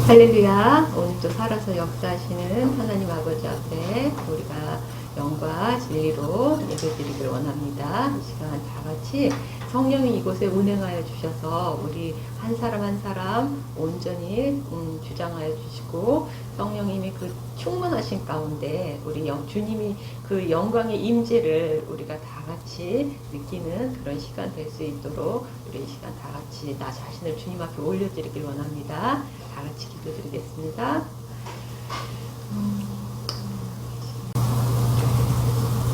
할렐루야. 오늘도 살아서 역사하시는 하나님 아버지 앞에 우리가 영과 진리로 예배드리기를 원합니다. 이 시간 다 같이 성령이 이곳에 운행하여 주셔서 우리 한 사람 한 사람 온전히 주장하여 주시고, 성령님이 그 충만하신 가운데 우리 주님이 그 영광의 임재를 우리가 다 같이 느끼는 그런 시간 될 수 있도록 우리 이 시간 다 같이 나 자신을 주님 앞에 올려드리길 원합니다. 다 같이 기도드리겠습니다.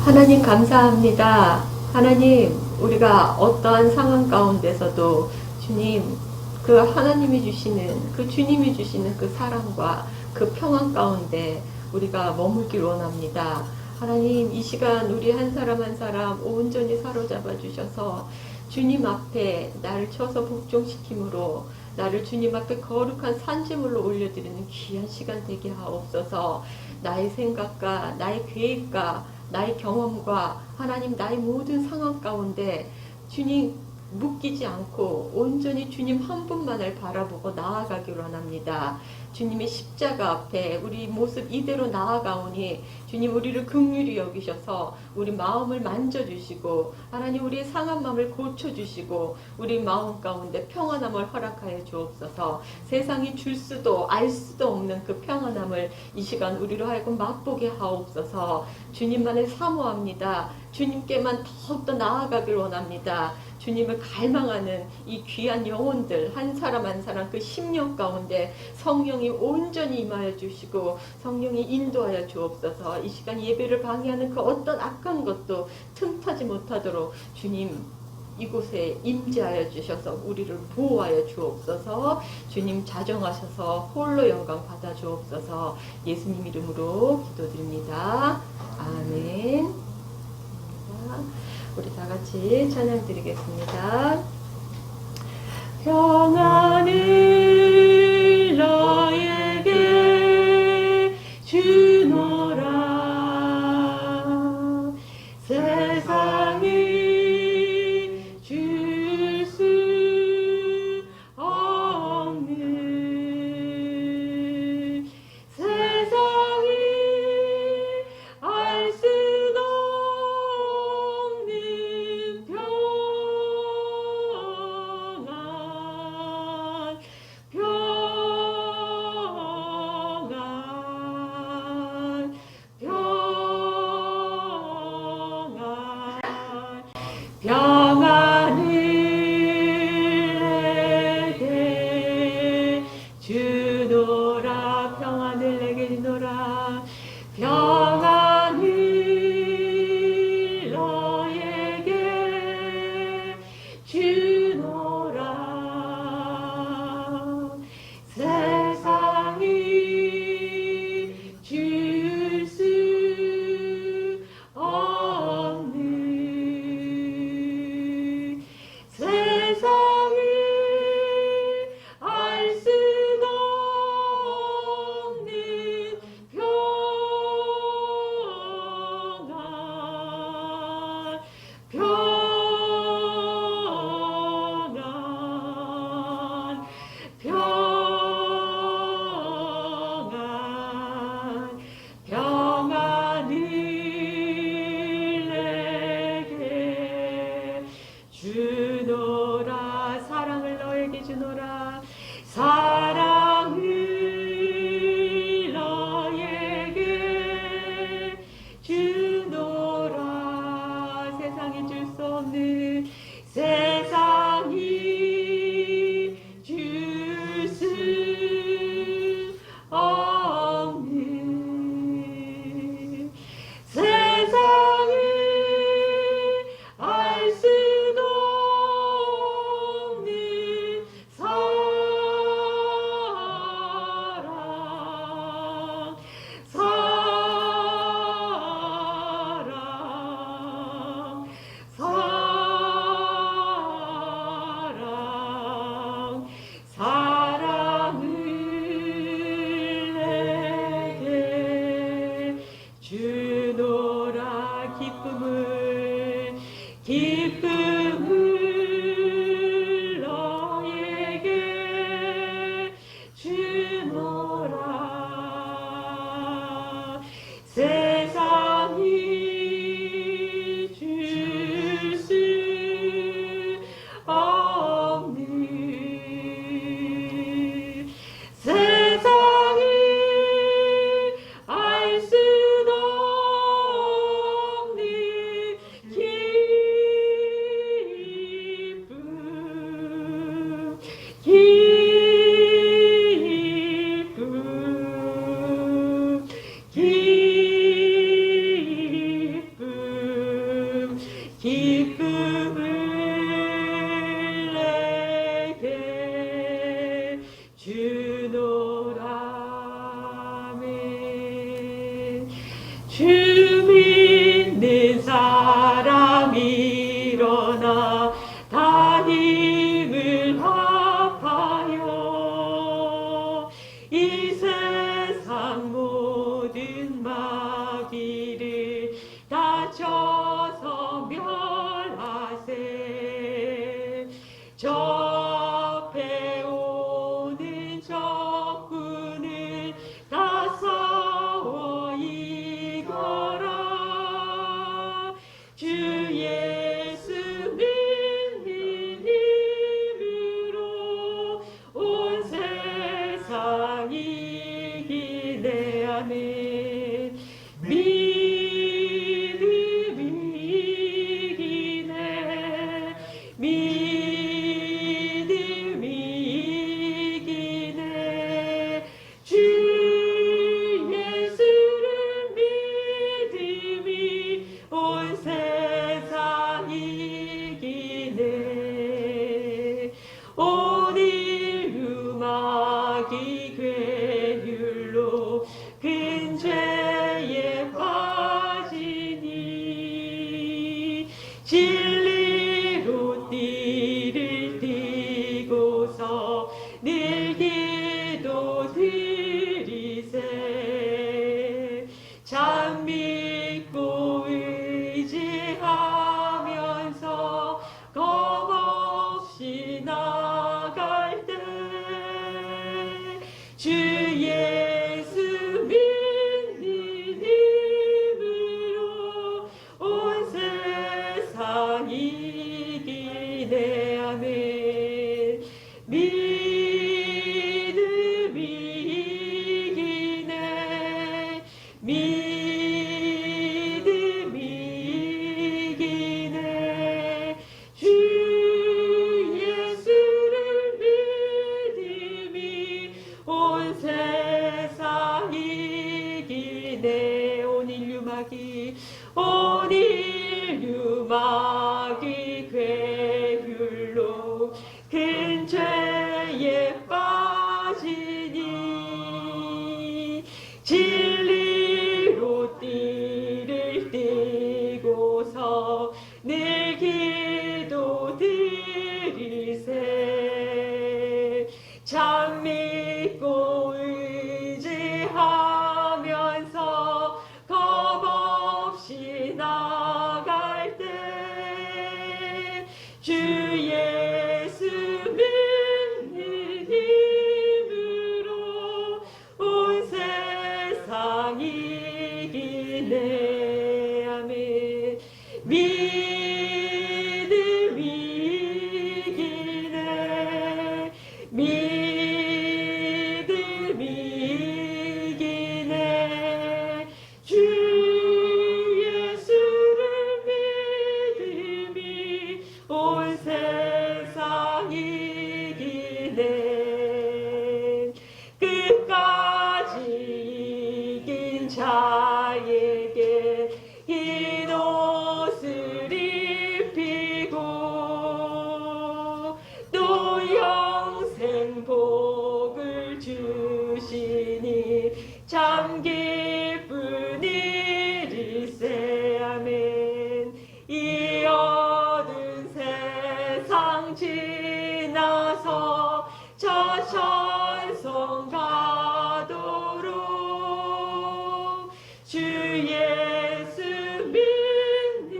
하나님 감사합니다. 하나님, 우리가 어떠한 상황 가운데서도 주님, 그 하나님이 주시는, 그 주님이 주시는 그 사랑과 그 평안 가운데 우리가 머물길 원합니다. 하나님, 이 시간 우리 한 사람 한 사람 온전히 사로잡아 주셔서 주님 앞에 나를 쳐서 복종시킴으로 나를 주님 앞에 거룩한 산제물로 올려드리는 귀한 시간 되게 하옵소서. 나의 생각과 나의 계획과 나의 경험과 하나님 나의 모든 상황 가운데 주님 묶이지 않고 온전히 주님 한 분만을 바라보고 나아가기를 원합니다. 주님의 십자가 앞에 우리 모습 이대로 나아가오니 주님 우리를 긍휼히 여기셔서 우리 마음을 만져주시고 하나님 우리의 상한 마음을 고쳐주시고 우리 마음 가운데 평안함을 허락하여 주옵소서. 세상이 줄 수도 알 수도 없는 그 평안함을 이 시간 우리로 하여금 맛보게 하옵소서. 주님만을 사모합니다. 주님께만 더욱더 나아가길 원합니다. 주님을 갈망하는 이 귀한 영혼들 한 사람 한 사람 그 심령 가운데 성령이 온전히 임하여 주시고 성령이 인도하여 주옵소서. 이 시간 예배를 방해하는 그 어떤 악한 것도 틈타지 못하도록 주님 이곳에 임재하여 주셔서 우리를 보호하여 주옵소서. 주님 자정하셔서 홀로 영광 받아 주옵소서. 예수님 이름으로 기도드립니다. 아멘. 우리 다 같이 찬양 드리겠습니다. 평안을 너에게 주노라. 세상이 줄 수 없는 세상이 알 수 평안 되었노라. 아멘. 주 믿는 사람 일어나 다 힘을 합하여 이 세상 모든 마귀를 다쳐서 멸하세. 접해 오는 적군을 다 싸워 이거라. 주 예수 믿는 힘으로 온 세상 이기네. 아멘. 믿음이 이기네. 믿음이 이기네. 주 예수를 믿음이 온 세상 이기네. 오늘 유마귀 괴율로 큰 죄에 빠지니 진리로 띠를 띠고서 늘 기도 드리세. 참 믿고 의지하면서 겁없이 나갈 때 주 예수 믿는 힘으로 온 세상 이기네. 아멘. 믿음이 이기네. 믿음이 이기네. 주 예수를 믿음이 온 세상 이기네. 오늘 유마귀 괴율로 큰 죄에 빠지니 진리로 띠를 띠고서 늘 기도 드리세. 참 믿고 의지하면서 겁없이 나갈 때 주 예수 믿는 힘으로 온 세상 이기네. 아멘. 믿음이 이기네. 믿음이 이기네. 주 예수를 믿음이 온 세상 이기네. 끝까지 이긴 자에게 흰 옷을 입히고 또 영생 복을 주시니 참 기쁜 일일세. 아멘. 이 어두운 세상 지나서 저 천성 가도록 주 예수 믿는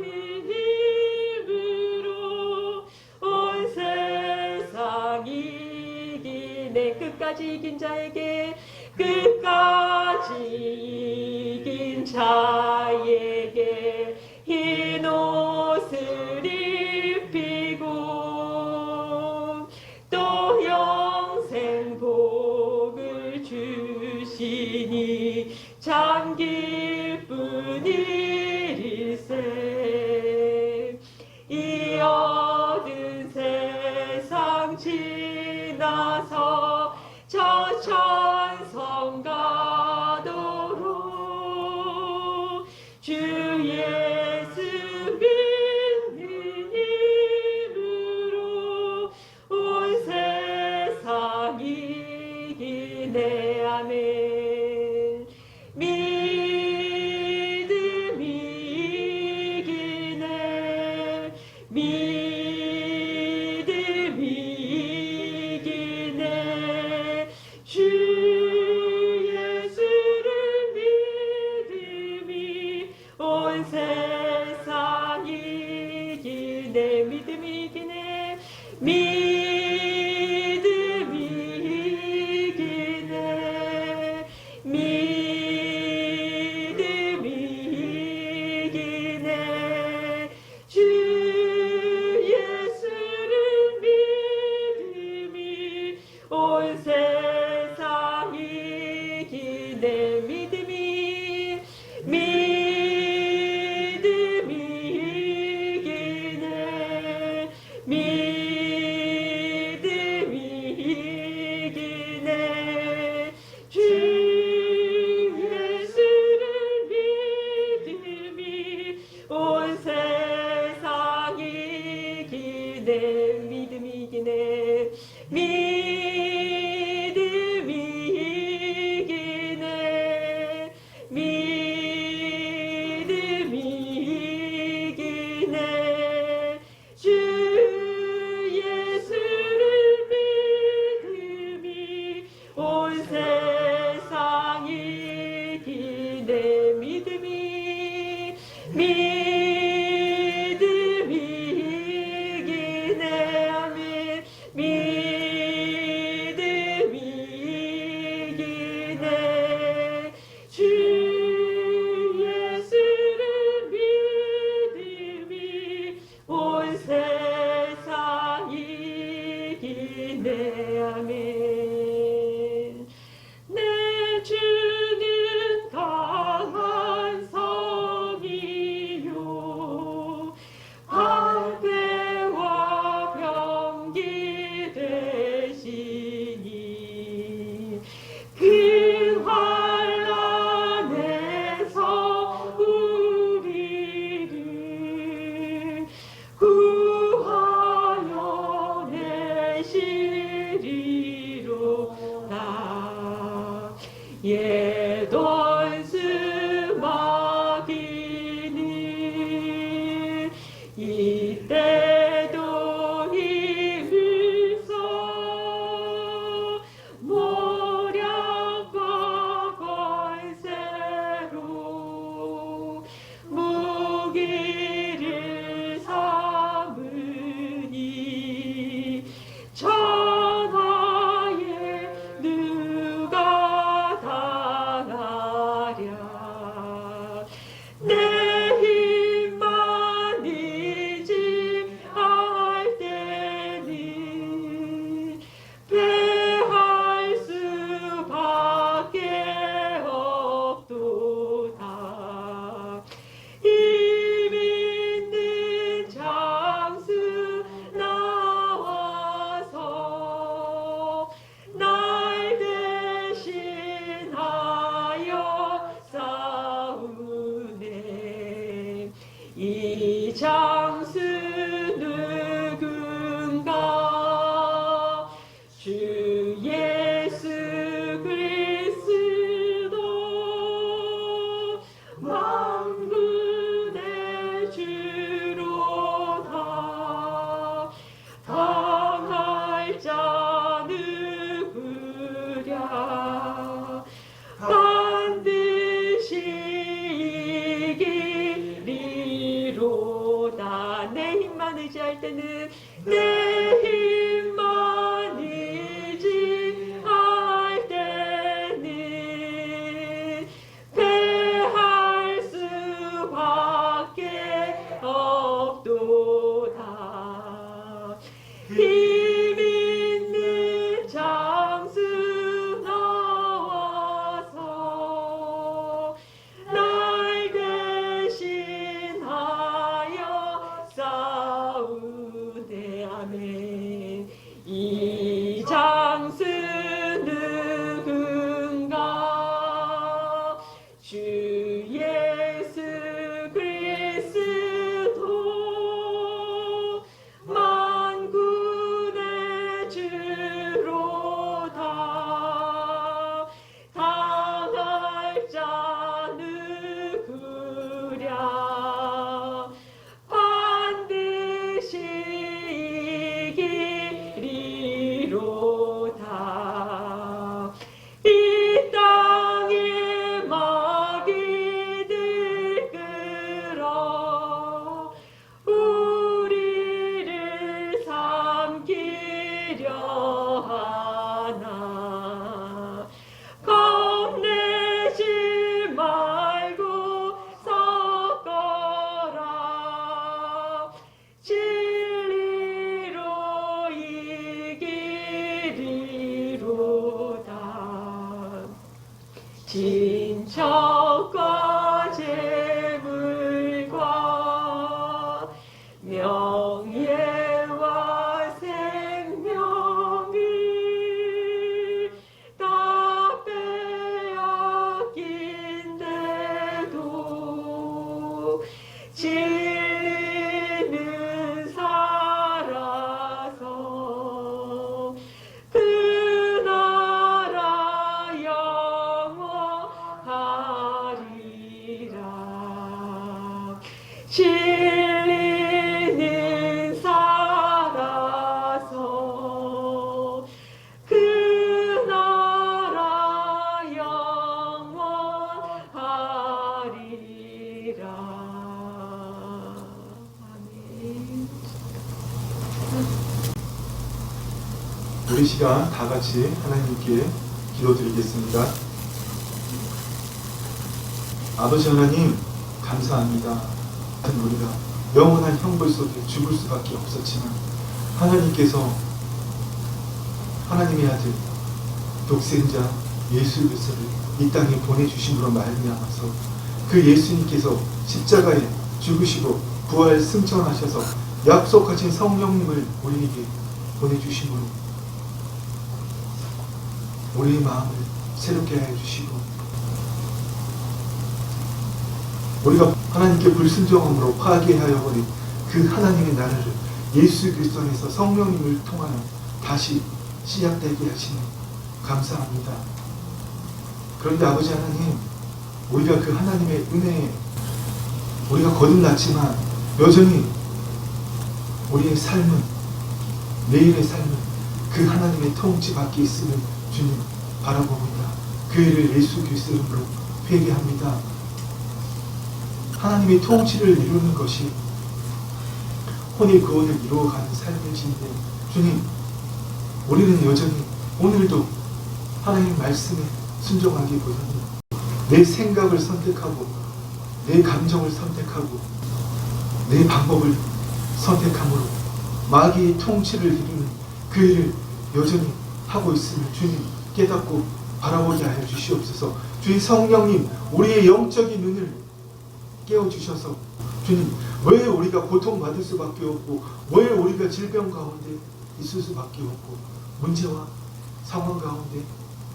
힘으로 온 세상 이기네. 끝까지 이긴 자에게 끝까지 이긴 자에게 흰 옷을 입히고 또 영생 복을 주시니 참 기쁜 일일세. 이 어두운 세상 지나서 저 천성 가도록 주 예수 믿는 힘으로 온 세상 이기네. 이기네. 아멘. 믿음이 이기네. 믿음이 이기네. 주 예수를 믿음이 온 세상 이기네. 믿음이 이기네. 믿음이 이기네. 믿음이 이기네. 주 예수를 믿음이 온 세상 이기네. 믿음이 이기네. 믿음이 이기네. 주 예수를 믿음이 온 세상 이기네. 믿음이 이기네. 믿음이 이기네. 믿음이 이기네. 주 예수를 믿음이 온 세상 이기네. 믿음이 이기네. 아멘. 믿음이 이기네. 주 예수를 믿음이 온 세상 이기네. 아멘. 내 주는 강한 성이요 방패와 병기 되시니 그 환난에서 우리를 구하여 내시리로다. 예돈수 마귀는 이때도 힘을 써 모략과 권세로 무기를 삼으니 전하에 누가 당하랴. 내 힘만 의지할 때는 패할 수밖에 없도다. 힘 있는 장수 나와서 날 대신하여 싸우네. 이 장수 누군가? 주 예수 그리스도 만군의 주로다. 당할 자 누구랴? 반드시 이기리로다. 내 힘만 의지할 때는 내 힘만 의지할 때는 패할 수밖에 없도다. 힘 있는 장수 나와서 날 대신하여 싸우 친척과 재물과 명예와 생명이 다 빼앗긴데도 진리는 살아서 그 나라 영원하리라. 진리는 살아서 그 나라 영원하리라. 아멘. 우리 시간 다 같이 하나님께 기도드리겠습니다. 아버지 하나님, 감사합니다. 우리가 영원한 형벌 속에 죽을 수밖에 없었지만 하나님께서 하나님의 아들 독생자 예수 그리스도를 이 땅에 보내주심으로 말미암아서 그 예수님께서 십자가에 죽으시고 부활 승천하셔서 약속하신 성령님을 우리에게 보내주심으로 우리의 마음을 새롭게 하여 주시고 우리가 하나님께 불순종함으로 파괴하여 버린 그 하나님의 나라를 예수 그리스도 안에서 성령님을 통하여 다시 시작되게 하시니 감사합니다. 그런데 아버지 하나님, 우리가 그 하나님의 은혜에 우리가 거듭났지만 여전히 우리의 삶은, 내일의 삶은 그 하나님의 통치 밖에 있음을 주님 바라봅니다. 그 일을 예수 그리스도 이름으로 회개합니다. 하나님의 통치를 이루는 것이 혼일구원을 이루어가는 삶이신데 주님, 우리는 여전히 오늘도 하나님 말씀에 순종하기보다는 내 생각을 선택하고 내 감정을 선택하고 내 방법을 선택함으로 마귀의 통치를 이루는 그 일을 여전히 하고 있음을 주님 깨닫고 바라보게 하여 주시옵소서. 주의 성령님, 우리의 영적인 눈을 깨워주셔서 주님, 왜 우리가 고통받을 수밖에 없고 왜 우리가 질병 가운데 있을 수밖에 없고 문제와 상황 가운데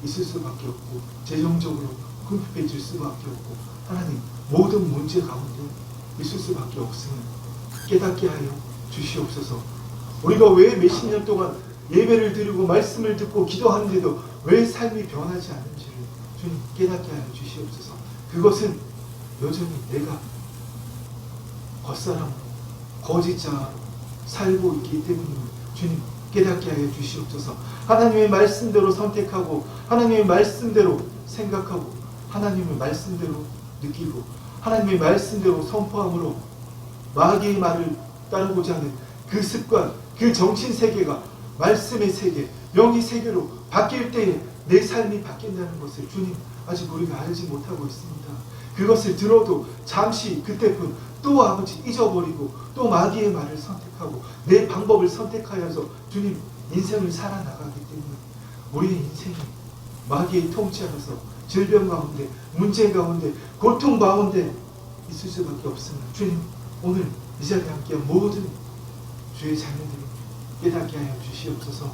있을 수밖에 없고 재정적으로 궁핍해질 수밖에 없고 하나님 모든 문제 가운데 있을 수밖에 없음을 깨닫게 하여 주시옵소서. 우리가 왜 몇십 년 동안 예배를 드리고 말씀을 듣고 기도하는데도 왜 삶이 변하지 않는지를 주님 깨닫게 하여 주시옵소서. 그것은 여전히 내가 겉사람으로 거짓자로 살고 있기 때문입니다. 주님 깨닫게 하여 주시옵소서. 하나님의 말씀대로 선택하고 하나님의 말씀대로 생각하고 하나님의 말씀대로 느끼고 하나님의 말씀대로 선포함으로 마귀의 말을 따르고자 하는 그 습관, 그 정신세계가 말씀의 세계, 영의 세계로 바뀔 때에 내 삶이 바뀐다는 것을 주님 아직 우리가 알지 못하고 있습니다. 그것을 들어도 잠시 그때뿐 또 아버지 잊어버리고 또 마귀의 말을 선택하고 내 방법을 선택하여서 주님 인생을 살아나가기 때문에 우리의 인생이 마귀의 통치 안에서 질병 가운데 문제 가운데 고통 가운데 있을 수밖에 없습니다. 주님 오늘 이 자리에 함께한 모든 주의 자녀들이 깨닫게 하여 주시옵소서.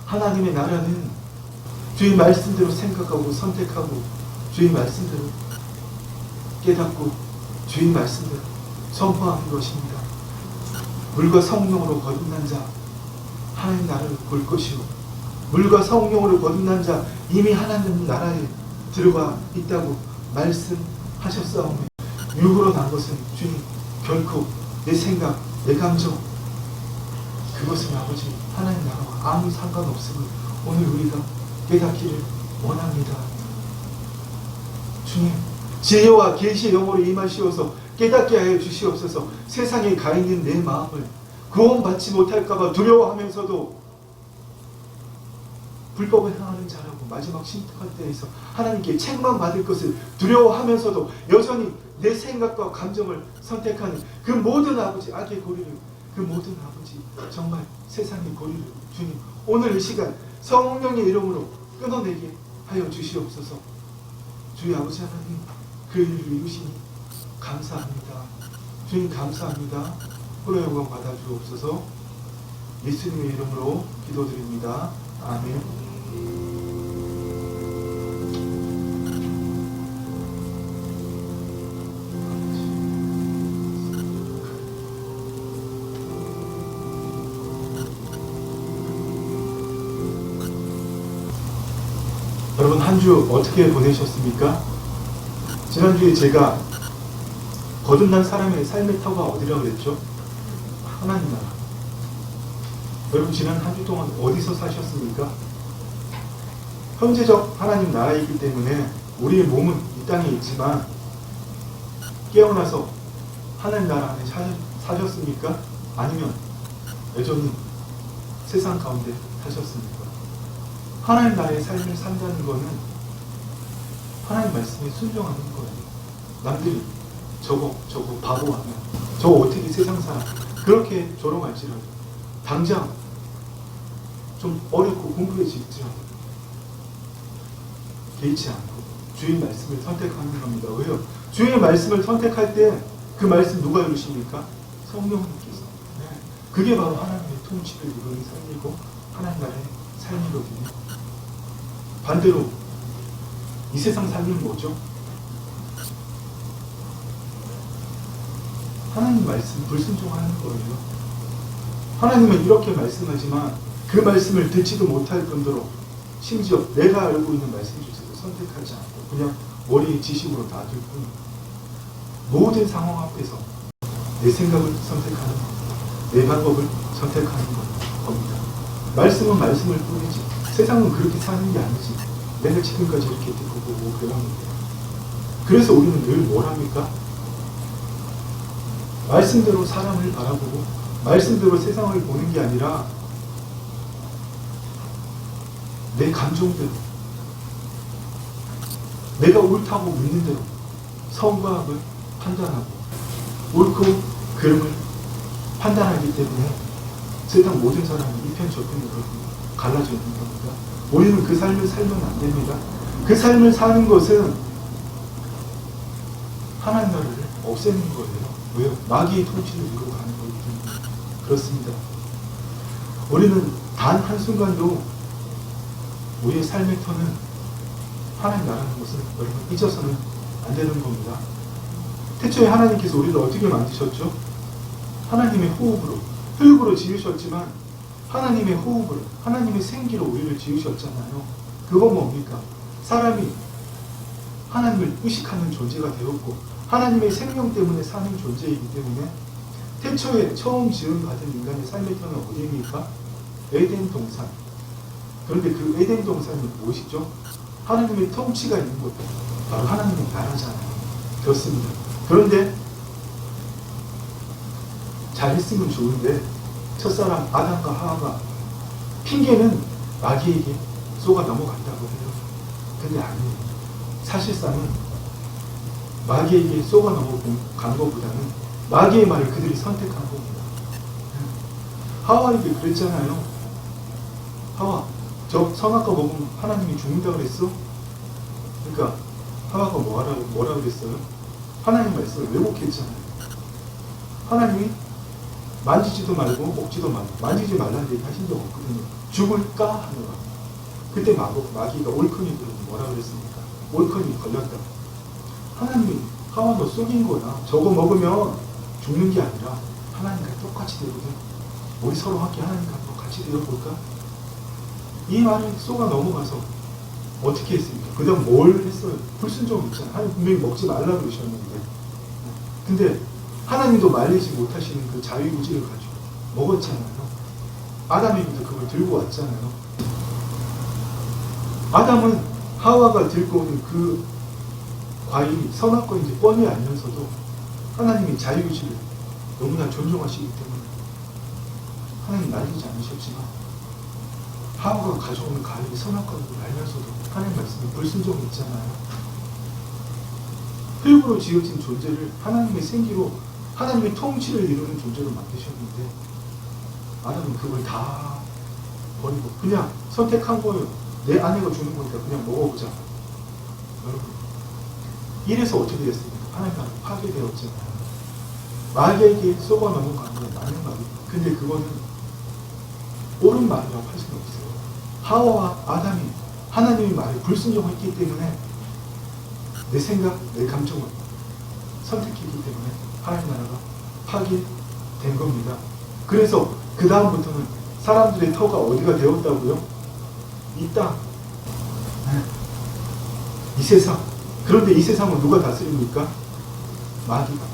하나님의 나라는 주의 말씀대로 생각하고 선택하고 주의 말씀대로 깨닫고 주의 말씀대로 선포하는 것입니다. 물과 성령으로 거듭난 자 하나님 나라를 볼 것이요 물과 성령으로 거듭난 자 이미 하나님 나라에 들어가 있다고 말씀하셨사오며 육으로 난 것은 주님 결코 내 생각, 내 감정 그것은 아버지 하나님 나라와 아무 상관없음을 오늘 우리가 깨닫기를 원합니다. 주님 지혜와 계시의 영으로 임하시어서 깨닫게 하여 주시옵소서. 세상에 가 있는 내 마음을 구원받지 못할까봐 두려워하면서도 불법을 행하는 자라고 마지막 심판 때에서 하나님께 책만 받을 것을 두려워하면서도 여전히 내 생각과 감정을 선택하는 그 모든 아버지 악의 고리를 그 모든 아버지 정말 세상의 고리를 주님 오늘 이 시간 성령의 이름으로 끊어내게 하여 주시옵소서. 주의 아버지 하나님, 그 일을 이루시니 감사합니다. 주님 감사합니다. 호로 영광 받아 주옵소서. 예수님의 이름으로 기도드립니다. 아멘. 여러분 한 주 어떻게 보내셨습니까? 지난주에 제가 거듭난 사람의 삶의 터가 어디라고 그랬죠? 하나님 나라. 여러분 지난 한 주 동안 어디서 사셨습니까? 현재적 하나님 나라이기 때문에 우리의 몸은 이 땅에 있지만 깨어나서 하나님 나라 안에 사셨습니까? 아니면 여전히 세상 가운데 사셨습니까? 하나님 나라의 삶을 산다는 것은 하나님 말씀에 순종하는 거예요. 남들이 저거 바보하면 저거 어떻게 세상 사람 그렇게 조롱할지라도 당장 좀 어렵고 공부해질지라도 개의치 않고 주의 말씀을 선택하는 겁니다. 왜요? 주의 말씀을 선택할 때 그 말씀 누가 이루십니까? 성령님께서. 네. 그게 바로 하나님의 통치를 이루는 삶이고 하나님 나라의 삶이거든요. 반대로 이 세상 삶은 뭐죠? 하나님 말씀 불순종하는 거예요. 하나님은 이렇게 말씀하지만 그 말씀을 듣지도 못할 뿐더러 심지어 내가 알고 있는 말씀조차도 선택하지 않고 그냥 머리의 지식으로 놔둘 뿐. 모든 상황 앞에서 내 생각을 선택하는 겁니다. 내 방법을 선택하는 겁니다. 말씀은 말씀을 뿐이지 세상은 그렇게 사는 게 아니지. 내가 지금까지 이렇게 듣고 보고 그러는데. 그래서 우리는 늘 뭘 합니까? 말씀대로 사람을 바라보고 말씀대로 세상을 보는 게 아니라 내 감정대로 내가 옳다고 믿는 대로 선과 악을 판단하고 옳고 그름을 판단하기 때문에 세상 모든 사람이 이편 저편으로 갈라져 있는 겁니다. 우리는 그 삶을 살면 안 됩니다. 그 삶을 사는 것은 하나님 나라를 없애는 거예요. 왜요? 마귀의 통치를 이루고 가는 거기 때문에 그렇습니다. 우리는 단 한순간도 우리의 삶의 터는 하나님 나라는 것을 여러분 잊어서는 안 되는 겁니다. 태초에 하나님께서 우리를 어떻게 만드셨죠? 하나님의 호흡으로, 흙으로 지으셨지만 하나님의 호흡으로, 하나님의 생기로 우리를 지으셨잖아요. 그건 뭡니까? 사람이 하나님을 의식하는 존재가 되었고 하나님의 생명 때문에 사는 존재이기 때문에 태초에 처음 지음받은 인간의 삶의 터는 어디입니까? 에덴 동산. 그런데 그 에덴 동산이 무엇이죠? 하나님의 통치가 있는 곳, 바로 하나님의 나라잖아요. 그렇습니다. 그런데 잘했으면 좋은데 첫사람 아담과 하와가 핑계는 마귀에게 쏘가 넘어간다고 해요. 근데 아니에요. 사실상은 마귀에게 쏘가 넘어간 것보다는 마귀의 말을 그들이 선택한 겁니다. 하와에게 그랬잖아요. 하와, 저 선악과 먹으면 하나님이 죽는다고 그랬어? 그러니까 하와가 뭐라 그랬어요? 하나님 말씀을 왜곡했잖아요. 하나님이 만지지도 말고 먹지도 말고 만지지 말라는 얘기 하신 적 없거든요. 죽을까 하느라. 그때 마귀가 올컨이 뭐라 그랬습니까? 올컨이 걸렸다. 하나님이 하와 너 속인 거야. 저거 먹으면 죽는 게 아니라 하나님과 똑같이 되거든. 우리 서로 함께 하나님과 똑같이 되어볼까? 이 말에 쏘가 넘어가서 어떻게 했습니까? 그 다음 뭘 했어요? 불순종 있잖아요. 하나님 분명히 먹지 말라고 그러셨는데. 근데 하나님도 말리지 못하시는 그 자유의지를 가지고 먹었잖아요. 아담에게도 그걸 들고 왔잖아요. 아담은 하와가 들고 오는 그 과일이 선악과인지 뻔히 알면서도 하나님이 자유의지를 너무나 존중하시기 때문에 하나님 말리지 않으셨지만 하와가 가져오는 과일이 선악과인 걸 알면서도 하나님 말씀에 불순종했잖아요. 흙으로 지어진 존재를 하나님의 생기로 하나님의 통치를 이루는 존재로 만드셨는데 아담은 그걸 다 버리고 그냥 선택한 거예요. 내 아내가 주는 거니까 그냥 먹어보자. 여러분, 이래서 어떻게 됐습니까? 하나님 나라 파괴되었잖아요. 마귀에게 쏘아 넘어가는 건 맞는 말이에요. 근데 그거는 옳은 말이라고 할 수는 없어요. 하와와 아담이 하나님의 말에 불순종했기 때문에 내 생각, 내 감정을 선택했기 때문에 하나님 나라가 파괴된 겁니다. 그래서 그 다음부터는 사람들의 터가 어디가 되었다고요? 이 땅, 이 세상. 그런데 이 세상은 누가 다스립니까? 마귀가.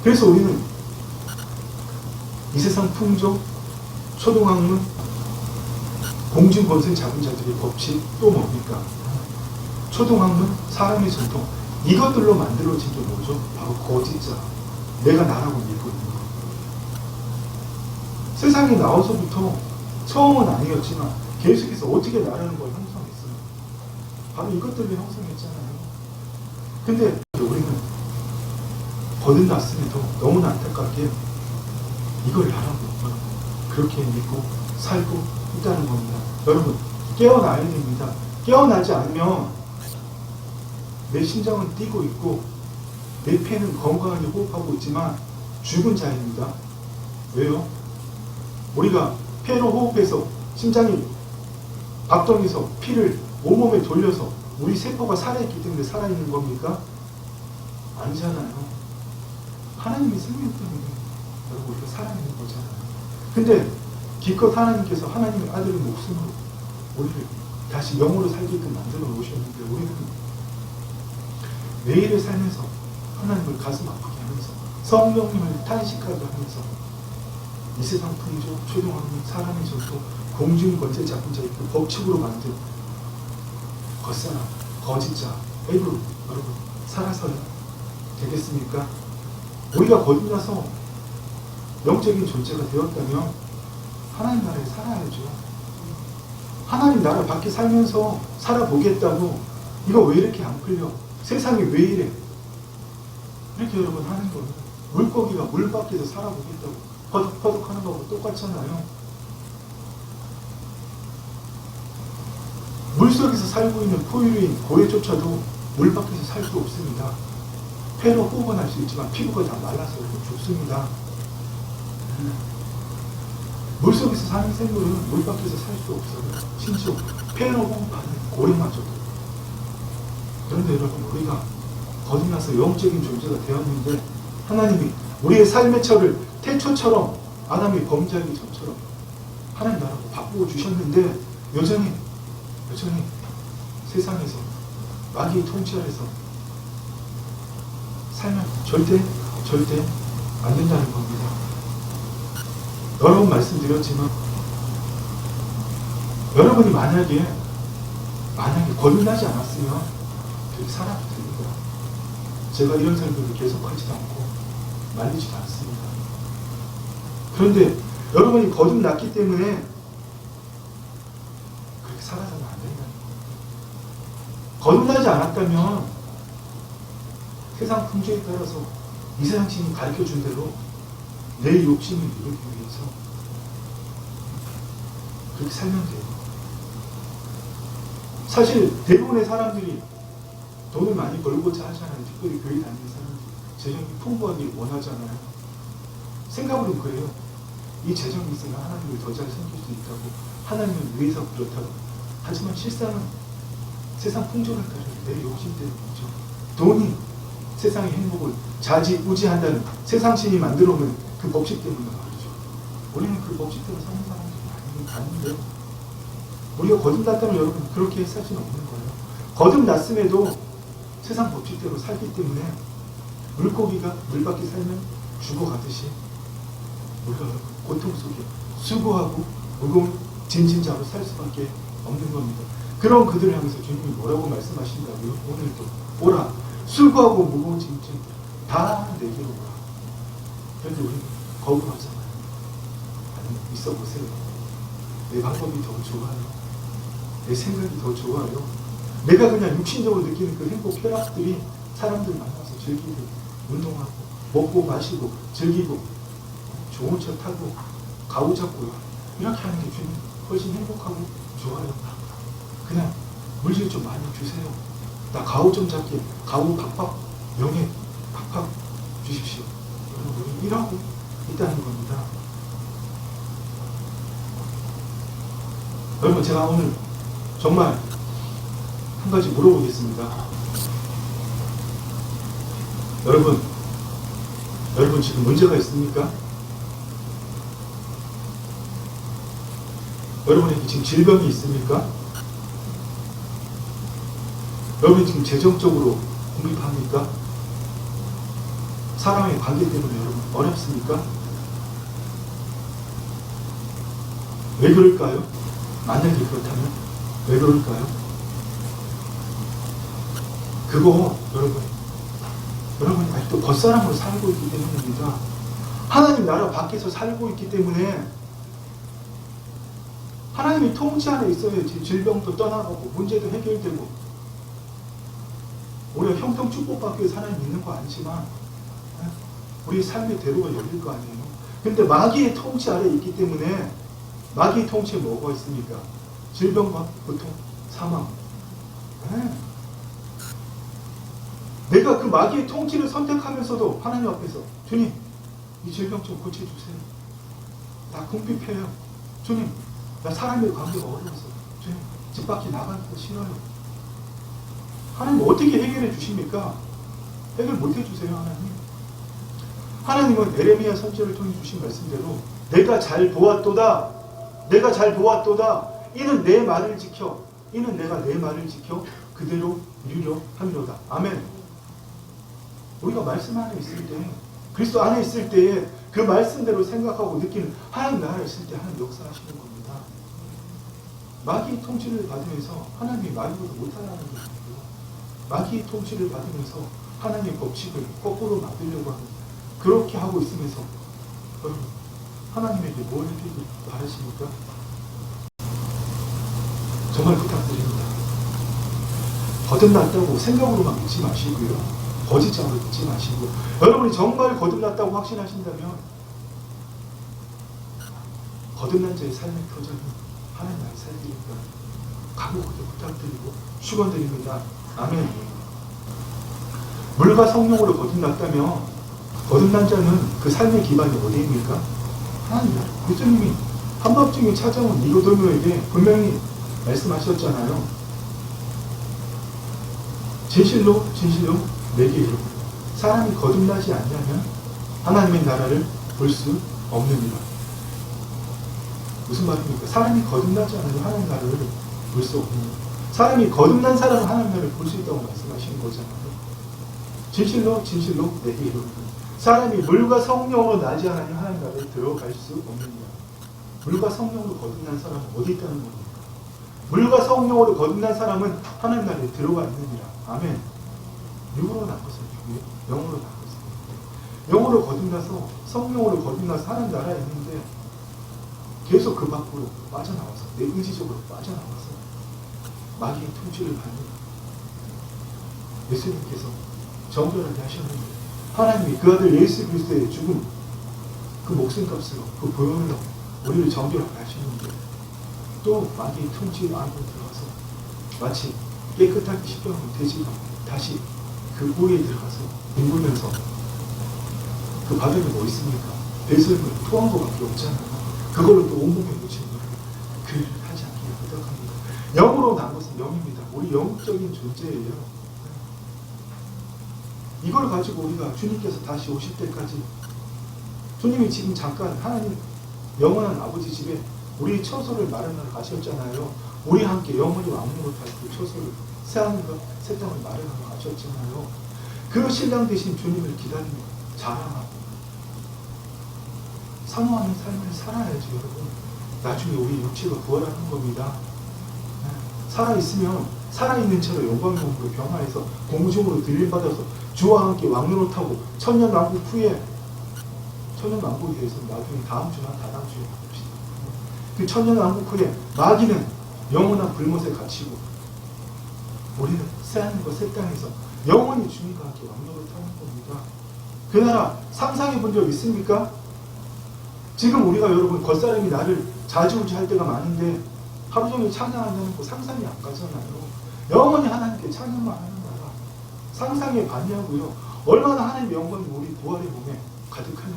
그래서 우리는 이 세상 풍조, 초등학문, 공중권세 잡은 자들의 법칙, 또 뭡니까? 초등학문, 사람의 전통, 이것들로 만들어진 게 뭐죠? 바로 거짓자. 내가 나라고 믿고 있는 거. 세상에 나와서부터 처음은 아니었지만 계속해서 어떻게 나라는 걸 형성했어요. 바로 이것들을 형성했잖아요. 근데 우리는 거듭났음에도 너무나 안타깝게 이걸 나라고 그렇게 믿고 살고 있다는 겁니다. 여러분, 깨어나야 됩니다. 깨어나지 않으면 내 심장은 뛰고 있고 내 폐는 건강하게 호흡하고 있지만 죽은 자입니다. 왜요? 우리가 폐로 호흡해서 심장이 박동해서 피를 온몸에 돌려서 우리 세포가 살아있기 때문에 살아있는 겁니까? 아니잖아요. 하나님의 생명 때문에 여러분 우리가 살아있는 거잖아요. 근데 기껏 하나님께서 하나님의 아들의 목숨으로 우리를 다시 영으로 살게끔 만들어 놓으셨는데 우리는 매일을 살면서 하나님을 가슴 아프게 하면서 성령님을 탄식하게 하면서 이 세상 풍조, 초등학문, 사람의 전통, 공중권세 잡은 자의 그 법칙으로 만든 겉사람, 거짓자, 애로 여러분 살아서야 되겠습니까? 우리가 거듭나서 영적인 존재가 되었다면 하나님 나라에 살아야죠. 하나님 나라 밖에 살면서 살아보겠다고 이거 왜 이렇게 안 풀려? 세상이 왜 이래? 이렇게 여러분 하는 거예요. 물고기가 물 밖에서 살아보겠다고 퍼득퍼득 하는 거하고 똑같잖아요. 물속에서 살고 있는 포유류인 고래조차도 물 밖에서 살 수 없습니다. 폐로 호흡은 할 수 있지만 피부가 다 말라서 죽습니다. 물속에서 사는 생물은 물 밖에서 살 수 없어요. 심지어 폐로 호흡하는 고래마저도. 그런데 여러분 우리가 거듭나서 영적인 존재가 되었는데 하나님이 우리의 삶의 철을 태초처럼 아담이 범죄하기 전처럼 하나님 나라로 바꾸어 주셨는데 여전히 세상에서 마귀의 통치 아래서 살면 절대 안 된다는 겁니다. 여러 번 말씀드렸지만 여러분이 만약에 거듭나지 않았으면 그렇게 살아도 됩니다. 제가 이런 설교를 계속하지도 않고 말리지도 않습니다. 그런데 여러분이 거듭났기 때문에 그렇게 살아서는 안 된다는 겁니다. 거듭나지 않았다면 세상 풍조에 따라서 이 세상 신이 가르쳐준 대로 내 욕심을 이루기 위해서 그렇게 살면 돼요. 사실 대부분의 사람들이 돈을 많이 벌고자 하잖아요. 특별히 교회 다니는 사람들이 재정이 풍부하길 원하잖아요. 생각으로는 그래요. 이 재정이 있으면 하나님을 더 잘 섬길 수 있다고, 하나님을 위해서 그렇다고. 하지만 실상은 세상 풍조를 따르는 내 욕심 때문이죠. 돈이 세상의 행복을 좌지우지한다는 세상신이 만들어오는 그 법칙 때문에 말이죠. 우리는 그 법칙대로 사는 사람들이 아닌데요. 우리가 거듭났다면 여러분 그렇게 살 수는 없는 거예요. 거듭났음에도 세상 법칙대로 살기 때문에 물고기가 물 밖에 살면 죽어가듯이 우리가 고통 속에 수고하고 무거운 짐진자로 살 수밖에 없는 겁니다. 그런 그들을 향해서 주님이 뭐라고 말씀하신다고요? 오늘도 오라 수고하고 무거운 짐진 다 내게로 오라. 그런데 우리는 거부하잖아요. 아니 있어 보세요. 내 방법이 더 좋아요. 내 생각이 더 좋아요. 내가 그냥 육신적으로 느끼는 그 행복 쾌락들이 사람들 만나서 즐기고 운동하고 먹고 마시고 즐기고 좋은 차 타고 가구 잡고 이렇게 하는 게 주님 훨씬 행복하고 좋아요. 그냥 물질 좀 많이 주세요. 나 가오 좀 잡게, 가오 팍팍, 명예 팍팍 주십시오. 여러분, 우리 일하고 있다는 겁니다. 여러분, 제가 오늘 정말 한 가지 물어보겠습니다. 여러분 지금 문제가 있습니까? 여러분에게 지금 질병이 있습니까? 여러분이 지금 재정적으로 궁핍합니까? 사람의 관계 때문에 여러분 어렵습니까? 왜 그럴까요? 만약에 그렇다면 왜 그럴까요? 그거 여러분이 아직도 겉사람으로 살고 있기 때문입니다. 하나님 나라 밖에서 살고 있기 때문에 하나님이 통치 안에 있어야지 질병도 떠나가고 문제도 해결되고 우리가 형통 축복받기 위해서 하나님 믿는 거 아니지만 우리 삶의 대로가 열릴 거 아니에요. 근데 마귀의 통치 아래 있기 때문에 마귀의 통치에 뭐가 있습니까? 질병과 고통, 사망. 내가 그 마귀의 통치를 선택하면서도 하나님 앞에서 주님 이 질병 좀 고쳐주세요. 나 궁핍해요. 주님 나 사람의 관계가 어려워서 주님 집 밖에 나가기가 싫어요. 하나님 어떻게 해결해 주십니까? 해결 못 해주세요. 하나님은 에레미야 선지자를 통해 주신 말씀대로 내가 잘 보았도다. 내가 잘 보았도다. 이는 내 말을 지켜. 이는 내가 내 말을 지켜 그대로 이루려 함이로다. 아멘. 우리가 말씀 안에 있을 때 그리스도 안에 있을 때에 그 말씀대로 생각하고 느끼는 하나님 나라에 있을 때 하나님 역사하시는 겁니다. 마귀의 통치를 받으면서 하나님이 마귀보다 못하다는 것입니다. 마귀의 통치를 받으면서 하나님의 법칙을 거꾸로 만들려고 하는 그렇게 하고 있으면서 여러분 하나님에게 뭘 해주길 바라십니까? 정말 부탁드립니다. 거듭났다고 생각으로만 믿지 마시고요. 거짓장으로 믿지 마시고 여러분이 정말 거듭났다고 확신하신다면 거듭난 자의 삶의 표정은 하나님 나라에 살기니까 간곡하게 부탁드리고 축원드립니다. 아멘. 물과 성령으로 거듭났다면 거듭난 자는 그 삶의 기반이 어디입니까? 하나님 나라. 예수님이 한밤중에 찾아온 니고데모에게 분명히 말씀하셨잖아요. 진실로 내게 이르노니 사람이 거듭나지 않냐면 하나님의 나라를 볼 수 없느니라. 무슨 말입니까? 사람이 거듭나지 않으면 하나님 나라를 볼 수 없느니라. 사람이 거듭난 사람은 하나님 나라를 볼 수 있다고 말씀하시는 거잖아요. 진실로 내게 이르노니 사람이 물과 성령으로 나지 않으면 하나님 나라에 들어갈 수 없느니라. 물과 성령으로 거듭난 사람은 어디 있다는 겁니까? 물과 성령으로 거듭난 사람은 하나님 나라에 들어가 있느니라. 아멘. 육으로 난 것은 육이요, 영으로 난 것은 영으로 거듭나서 성령으로 거듭나서 하나님 나라에 있는데 계속 그 밖으로 빠져나와서 내 의지적으로 빠져나와서 마귀의 통치를 받는 예수님께서 정결하게 하셨는데 하나님이 그 아들 예수 그리스도의 죽음 그 목숨값으로 그 보혈로 우리를 정결하게 하시는데 또 마귀의 통치 안으로 들어가서 마치 깨끗하게 씻겨놓은 돼지가 다시 그 우에 들어가서 뒹굴면서 그 바닥에 뭐 있습니까? 배설물 토한 것밖에 없잖아요. 그걸로 또 온몸에 묻힌 거예요. 그를 하지 않기를 부탁합니다. 영으로 난 것은 영입니다. 우리 영적인 존재예요. 이걸 가지고 우리가 주님께서 다시 오실 때까지 주님이 지금 잠깐 하나님 영원한 아버지 집에 우리 처소를 마련하러 가셨잖아요. 우리 함께 영원히 왕노릇 할 그 처소를 새하늘과 새 땅을 마련하러 가셨잖아요. 그 신랑 되신 주님을 기다리며 자랑하고 사모하는 삶을 살아야지 여러분. 나중에 우리 육체가 부활하는 겁니다. 살아있으면 살아있는 채로 영광으로 변화해서 공중으로 들림받아서 주와 함께 왕노릇하고 천년왕국 후에 천년왕국에 대해서 나중에 다음 주나 다다음 주에 봅시다. 그 천년왕국 후에 마귀는 영원한 불못에 갇히고 우리는 새하늘과 새 땅에서 영원히 주님과 함께 왕노릇하는 겁니다. 그 나라 상상해 본 적 있습니까? 지금 우리가 여러분 겉사람이 나를 좌지우지할 때가 많은데 하루 종일 찬양한다는 거 상상이 안 가잖아요. 영원히 하나님께 찬양만 하는 나라. 상상에 반대하고요. 얼마나 하나님의 영광이 우리 부활의 몸에 가득하냐.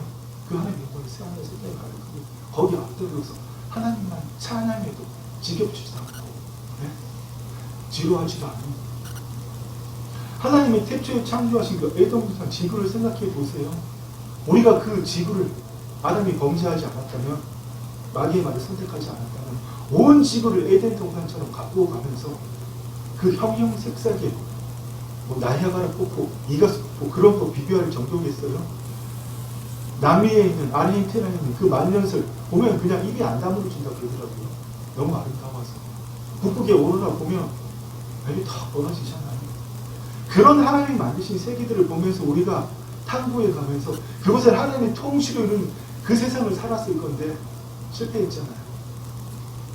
그 하나님의 영광이 새하늘 세계에 가득하고 거기 앞들어서 하나님만 찬양해도 지겹지도 않고 네? 지루하지도 않은 하나님의 태초에 창조하신 그 에덴 지구를 생각해 보세요. 우리가 그 지구를 아담이 범죄하지 않았다면, 마귀의 말을 선택하지 않았다면 온 지구를 에덴 동산처럼 가꾸어 가면서 그 형형색색의 뭐 나이아가라 폭포, 이가스 폭포 그런 거 비교할 정도겠어요? 남미에 있는 아르헨티나에 있는 그 만년설 보면 그냥 입이 안 다물어진다 그러더라고요. 너무 아름다워서. 북극의 오로라 보면 입이 다 벌어지잖아요. 그런 하나님이 만드신 세계들을 보면서 우리가 탐구해 가면서 그것을 하나님의 통치로는 그 세상을 살았을 건데 실패했잖아요.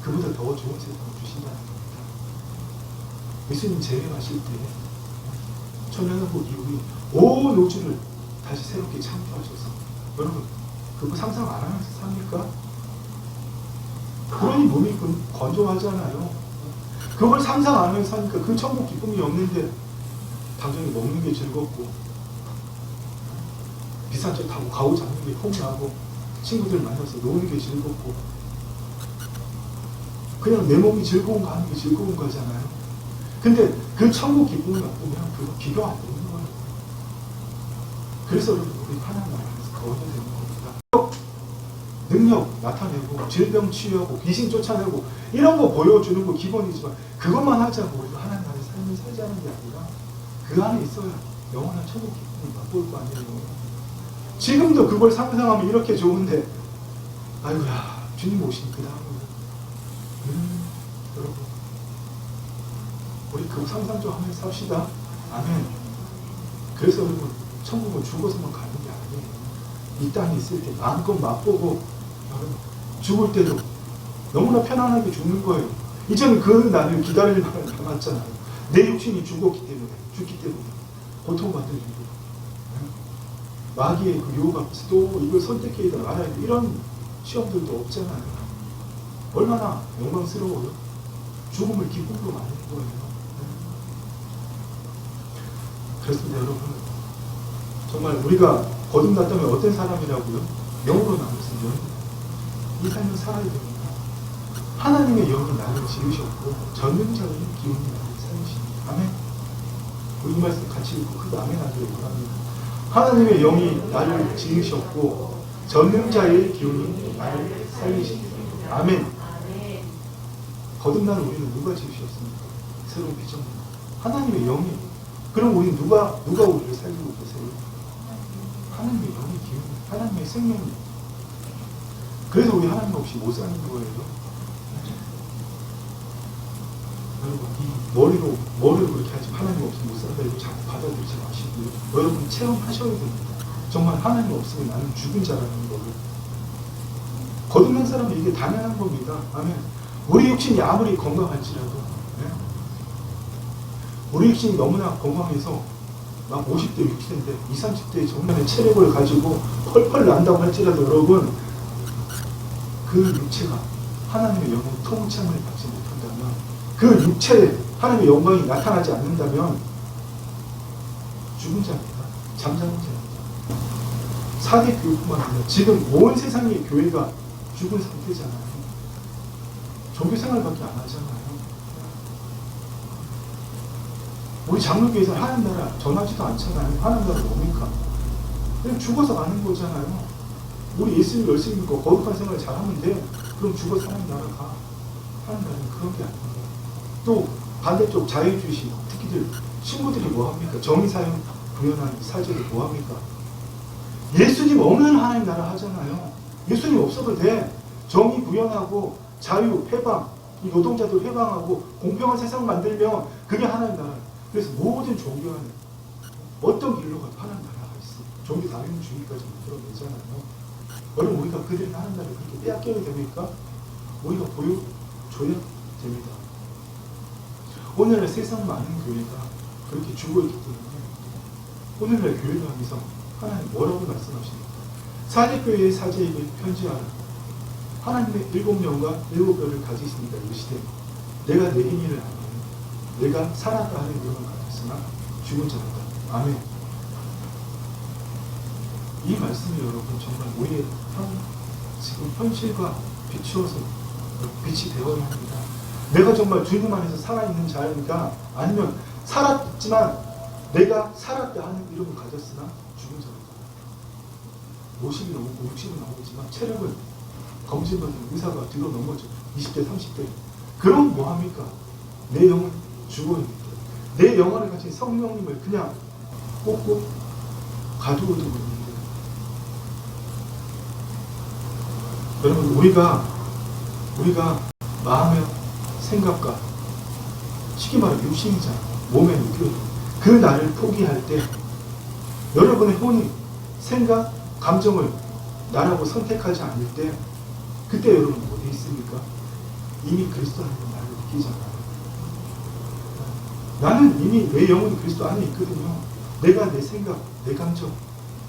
그보다 더 좋은 세상을 주신다는 겁니다. 예수님 재림하실 때 천년왕국 이후에 온 우주를 다시 새롭게 창조하셔서 여러분 그거 상상 안 하면서 삽니까? 그러니 몸이 건조하잖아요. 그걸 상상 안 하면서 사니까 그 천국 기쁨이 없는데 당장에 먹는 게 즐겁고 비싼 차 타고 가오 잡는 게 폼나고 친구들 만나서 노는 게 즐겁고 그냥 내 몸이 즐거운 거 하는 게 즐거운 거잖아요. 근데 그 천국 기쁨을 맛보면 그거 비교 안 되는 거예요. 그래서 여러분 우리 하나님 나라에서 거둬야 되는 겁니다. 능력 나타내고 질병 치유하고 귀신 쫓아내고 이런 거 보여주는 거 기본이지만 그것만 하자고 우리가 하나님 나라의 삶을 살자는 게 아니라 그 안에 있어야 영원한 천국 기쁨을 맛볼 거 아니에요. 지금도 그걸 상상하면 이렇게 좋은데 아이고야 주님 오시니 그 다음은 여러분 우리 그 상상 좀 하면서 삽시다. 아멘. 그래서 여러분 천국은 죽어서만 가는 게 아니에요. 이 땅에 있을 때 마음껏 맛보고 여러분 죽을 때도 너무나 편안하게 죽는 거예요. 이제는 그 날을 기다릴 만한 남았잖아요. 내 육신이 죽기 때문에 고통받는 이유 마귀의 그 유혹 앞에서 또 이걸 선택해야 알아야 돼. 이런 시험들도 없잖아요. 얼마나 영광스러워요. 죽음을 기쁨으로 만드는 거예요. 그렇습니다 여러분. 정말 우리가 거듭났다면 어떤 사람이라고요? 영으로 남으신 영. 이 삶을 살아야 됩니다. 하나님의 영이 나를 지으셨고 전능자의 기운이 나를 살리십니다. 아멘. 우리 이 말씀 같이 읽고 그 아멘 하기를 바랍니다. 하나님의 영이 나를 지으셨고 전능자의 기운이 나를 살리십니다. 아멘. 거듭난 우리는 누가 지으셨습니까? 새로운 비전입니다. 하나님의 영이. 그럼 우리는 누가 우리를 살리고 계세요? 하나님의 영의 기운, 하나님의 생명력. 그래서 우리 하나님 없이 못 사는 거예요. 여러분 이 머리로 그렇게 하지 하나님 없으면 못 산다 이거 자꾸 받아들이지 마시고요. 여러분 체험하셔야 됩니다. 정말 하나님 없으면 나는 죽은 자라는 거를. 거듭난 사람은 이게 당연한 겁니다. 아멘. 우리 육신이 아무리 건강할지라도 네? 우리 육신이 너무나 건강해서 막 50대, 60대인데 20, 30대의 정말의 체력을 가지고 펄펄 난다고 할지라도 여러분 그 육체가 하나님의 영혼 통창을 받지 못한다면 그 육체에 하나님의 영광이 나타나지 않는다면 죽은 자입니다. 잠자는 자입니다. 사대 교회뿐만 아니라 지금 온 세상의 교회가 죽은 상태잖아요. 종교생활밖에 안 하잖아요. 우리 장로교에서 하나님 나라 전하지도 않잖아요. 하나님 나라 뭡니까? 그냥 죽어서 가는 거잖아요. 우리 예수님 열심히 믿고 거룩한 생활을 잘하면 돼. 그럼 죽어서 하나님 나라 가. 하나님 나라는 그런 게 아닙니다. 또 반대쪽 자유주의식 특기들 친구들이 뭐합니까? 정의사용 구현한 사제들 뭐합니까? 예수님 없는 하나님 나라 하잖아요. 예수님 없어도 돼. 정의 구현하고 자유, 해방, 이 노동자들 해방하고 공평한 세상 만들면 그게 하나님 나라. 그래서 모든 종교 안에 어떤 길로 가도 하나님 나라가 있어. 종교 다민주의까지 만들어내잖아요. 여러분 우리가 그들의 하나님 나라를 그렇게 빼앗겨야 됩니까? 우리가 보여줘야 됩니다. 오늘날 세상 많은 교회가 그렇게 죽어있기 때문에 오늘날 교회를 하면서 하나님 뭐라고 말씀하십니까? 사제교회의 사제에게 편지하라. 하나님의 7명과 7뼈를 가지십니다. 이르시되 내가 내 힘을 알면 내가 살았다 하는 이름을 가졌으나 죽은 자로다. 아멘. 이 말씀이 여러분 정말 우리의 지금 현실과 비추어서 빛이 되어야 합니다. 내가 정말 주님 안에서 살아있는 자인가, 아니면 살았지만 내가 살았다 하는 이름을 가졌으나 죽은 자로다. 50이 넘고 60이 넘었지만 체력을 검진받는 의사가 뒤로 넘어져 20대 30대. 그럼 뭐합니까? 내 영은 죽어있는데 내 영혼을 가진 성령님을 그냥 꽂고 가두고 두고 있는데, 여러분 우리가 마음의 생각과 쉽게 말하면 육신이잖아, 몸의 느낌, 그 나를 포기할 때 여러분의 혼이 생각, 감정을 나라고 선택하지 않을 때 그때 여러분 어디 있습니까? 이미 그리스도 안에 나를 느끼잖아요. 나는 이미 내 영혼이 그리스도 안에 있거든요. 내가 내 생각, 내 감정,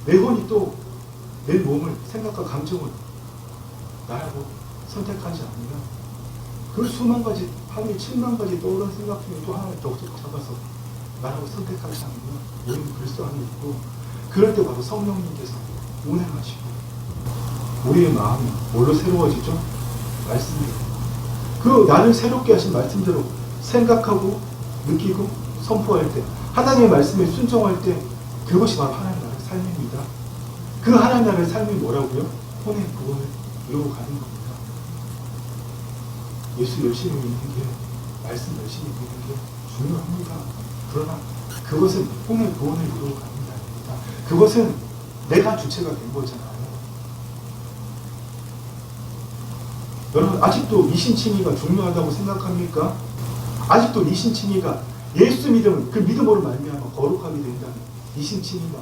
내 혼이 또 내 몸을, 생각과 감정을 나라고 선택하지 않으면 그 수만 가지, 하루에 7만 가지 떠오르는 생각 중에 또 하나를 더 잡아서 나라고 선택하지 않으면 우리는 그리스도 안에 있고, 그럴 때 바로 성령님께서 운행하시고 우리의 마음이 뭘로 새로워지죠? 말씀대로. 그 나를 새롭게 하신 말씀대로 생각하고 느끼고 선포할 때, 하나님의 말씀에 순종할 때, 그것이 바로 하나님 나라의 삶입니다. 그 하나님 나라의 삶이 뭐라고요? 혼의 구원을 이루고 가는 겁니다. 예수 열심히 믿는 게, 말씀 열심히 믿는 게 중요합니다. 그러나 그것은 혼의 구원을 이루고 가는 게 아닙니다. 그것은 내가 주체가 된 거잖아요. 여러분 아직도 이신칭의가 중요하다고 생각합니까? 아직도 이신칭의가, 예수 믿음은 그 믿음으로 말미암아 거룩하게 된다는 이신칭의가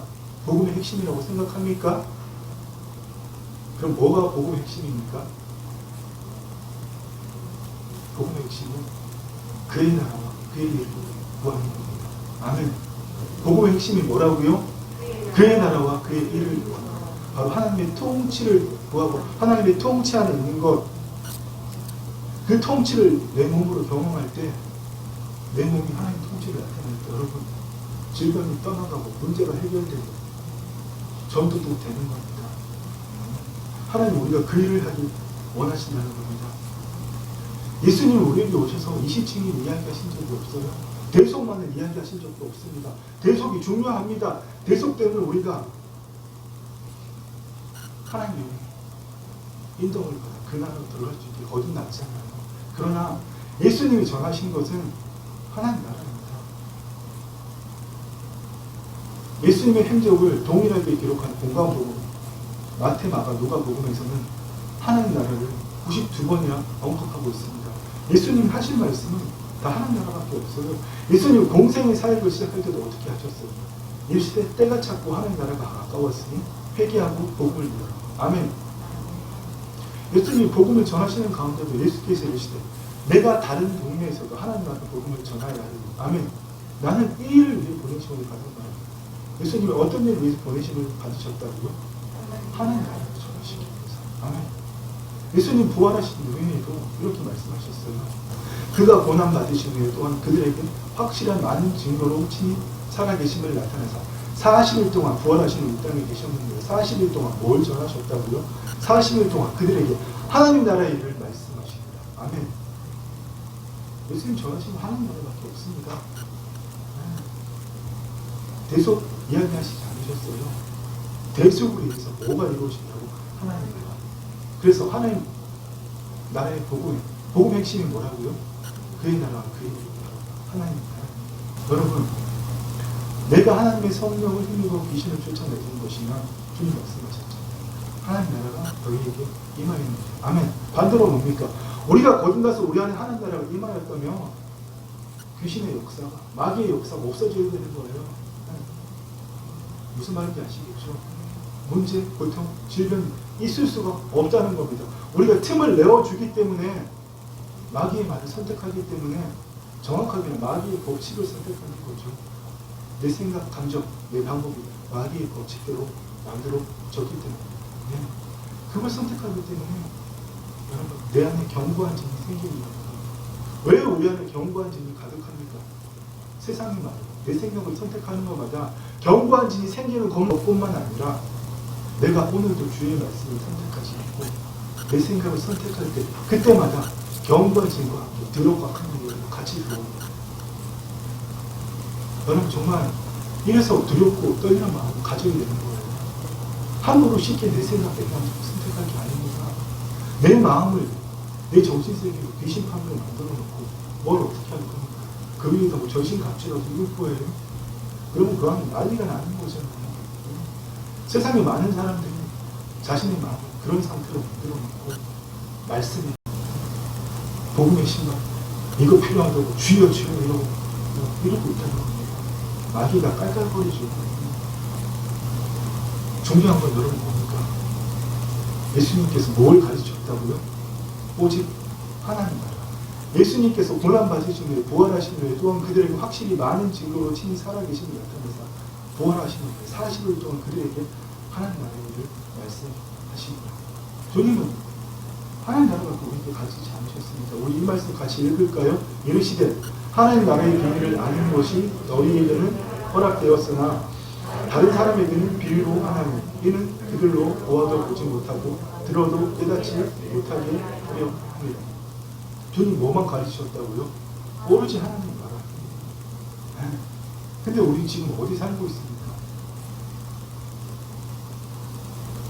복음의 핵심이라고 생각합니까? 그럼 뭐가 복음의 핵심입니까? 복음의 핵심은 그의 나라와 그의 일을 구하는 겁니다. 아멘. 복음의 핵심이 뭐라고요? 그의 나라와 그의 일을 구하는 것. 바로 하나님의 통치를 구하고 하나님의 통치 안에 있는 것, 그 통치를 내 몸으로 경험할 때, 내 몸이 하나님 통치를 나타낼 때 여러분 질병이 떠나가고 문제가 해결되고 전도도 되는 겁니다. 하나님 우리가 그 일을 하기 원하신다는 겁니다. 예수님이 우리에게 오셔서 이시칭의 이야기하신 적이 없어요. 대속만을 이야기하신 적도 없습니다. 대속이 중요합니다. 대속 때문에 우리가 하나님의 인도를 받아 그 나라로 들어갈 수 있게 거듭났잖아요. 그러나 예수님이 전하신 것은 하나님 나라입니다. 예수님의 행적을 동일하게 기록한 공관복음, 마태, 마가, 누가복음에서는 하나님 나라를 92번이나 언급하고 있습니다. 예수님 하신 말씀은 다 하나님 나라밖에 없어요. 예수님 공생의 사역을 시작할 때도 어떻게 하셨어요? 이르시되 때가 찼고 하나님 나라가 가까웠으니 회개하고 복음을 믿어라. 아멘. 예수님이 복음을 전하시는 가운데도 예수께서 이르시되 내가 다른 동네에서도 하나님 나라 복음을 전하여야 하리니. 아멘. 나는 이 일을 위해 보내심을 받은 거예요. 예수님이 어떤 일을 위해서 보내심을 받으셨다고요? 하나님 나라를 전하시기 위해서. 아멘. 예수님 부활하신 후에도 이렇게 말씀하셨어요. 그가 고난 받으신 후에 또한 그들에게 확실한 많은 증거로 친히 살아계심을 나타내사 40일 동안 부활하신 이 땅에 계셨는데 40일 동안 뭘 전하셨다고요? 40일 동안 그들에게 하나님 나라의 일을 말씀하십니다. 아멘. 예수님 전하신 하나님 나라밖에 없습니다. 대속 이야기하시지 않으셨어요. 대속으로 인해서 뭐가 이루어진다고? 하나님 나라. 그래서 하나님 나라의 복음 핵심이 뭐라고요? 그의 나라와 그의 일입니다. 하나님 나라. 여러분, 내가 하나님의 성령을 힘입어 귀신을 쫓아내는 것이나 주님 말씀하셨죠. 하나님 나라가 너희에게 임하였는데. 아멘. 반대로 뭡니까? 우리가 거듭나서 우리 안에 하나님 나라가 임하였다면 귀신의 역사가, 마귀의 역사가 없어져야 되는 거예요. 무슨 말인지 아시겠죠? 문제, 고통, 질병이 있을 수가 없다는 겁니다. 우리가 틈을 내어주기 때문에, 마귀의 말을 선택하기 때문에 정확하게 마귀의 법칙을 선택하는 거죠. 내 생각, 감정, 내 방법이 마귀의 법칙대로 만들어졌기 때문에, 그걸 선택하기 때문에 여러분, 내 안에 견고한 진이 생깁니다. 왜 우리 안에 견고한 진이 가득합니까? 세상이 말이에요. 내 생각을 선택하는 것마다 견고한 진이 생기는 것뿐만 아니라 내가 오늘도 주의 말씀을 선택하지 않고 내 생각을 선택할 때 그때마다 견고한 진과 함께 들어가 하는 일을 같이 들어옵니다. 여러분 정말 이래서 두렵고 떨리는 마음을 가져야 되는 거예요. 함부로 쉽게 내 생각, 내 마음을 선택할 게 아닙니다. 내 마음을 내 정신세계로 귀신판으로 만들어 놓고 뭘 어떻게 할 겁니까? 그 위에다 뭐 전신갑주라도 입을 거예요. 그러면 그 안에 난리가 나는 거잖아요. 세상에 많은 사람들이 자신의 마음을 그런 상태로 만들어 놓고 말씀에 복음의 신발 이거 필요하다고 주여 주여 이러고 있다는 겁니다. 마귀가 깔깔거리죠. 중요한 건 여러분 뭡니까? 예수님께서 뭘 가르치셨다고요? 오직 하나님 나라. 예수님께서 고난받으신 후에 부활하신 후에 또한 그들에게 확실히 많은 증거로 친히 살아계심을 나타내서 부활하신 후에 40일 동안 그들에게 하나님 나라의 일을 말씀하십니다. 주님은 하나님 나라가 우리에게 가르치지 않으셨습니다. 우리 이 말씀 같이 읽을까요? 이르시되 하나님 나라의 비밀을 아는 것이 너희에게는 허락되었으나 다른 사람에게는 비밀로 하나니 이는 그들로 보아도 보지 못하고 들어도 깨닫지 못하게 하려 합니다. 주님 뭐만 가르치셨다고요? 오로지 하나님 나라. 근데 우리 지금 어디 살고 있습니까?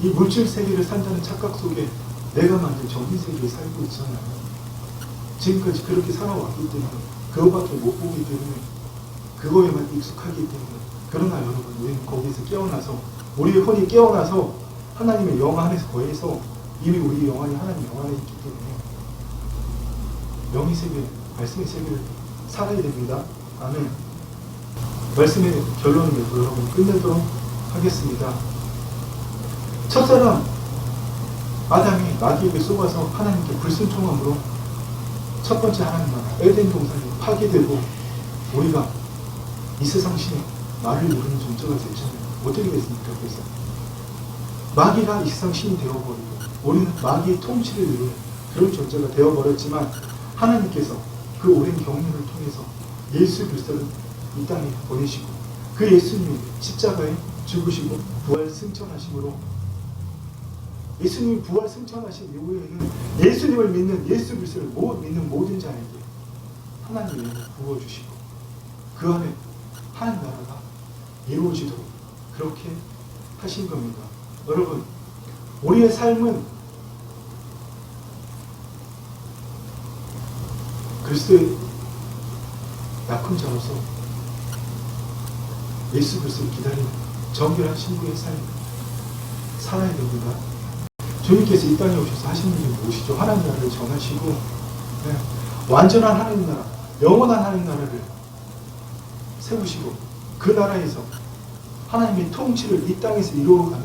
이 물질 세계를 산다는 착각 속에 내가 만든 정신 세계에 살고 있잖아요. 지금까지 그렇게 살아왔기 때문에 그거밖에 못 보기 때문에 그거에만 익숙하기 때문에 그러나 여러분 우리는 거기서 깨어나서 우리의 혼이 깨어나서 하나님의 영 안에서 거해서 이미 우리 영 안이 하나님 영 안에 있기 때문에 영의 세계, 말씀의 세계를 살아야 됩니다. 아멘. 말씀의 결론을 내고 여러분 끝내도록 하겠습니다. 첫사람 아담이 마귀에게 속아서 하나님께 불순종함으로 첫 번째 하나님 나라 에덴 동산이 파괴되고 우리가 이 세상 신의 말을 모르는 존재가 됐잖아요. 어떻게 됐습니까? 그래서 마귀가 이 세상 신이 되어버리고 우리는 마귀의 통치를 이루는 그런 존재가 되어버렸지만 하나님께서 그 오랜 경륜을 통해서 예수 그리스도를 이 땅에 보내시고 그 예수님이 십자가에 죽으시고 부활 승천하심으로 예수님이 부활 승천하신 이후에는 예수님을 믿는 예수 그리스도를 믿는 모든 자에게 하나님의 영을 부어주시고 그 안에 하나님 나라가 이루어지도록 그렇게 하신 겁니다. 여러분 우리의 삶은 그리스도의 약혼자로서 예수 그리스도를 기다리는 정결한 신부의 삶을 살아야 됩니다. 주님께서 이 땅에 오셔서 하신 일이 무엇이죠? 하나님 나라를 전하시고 완전한 하나님 나라, 영원한 하나님 나라를 세우시고 그 나라에서 하나님의 통치를 이 땅에서 이루어가는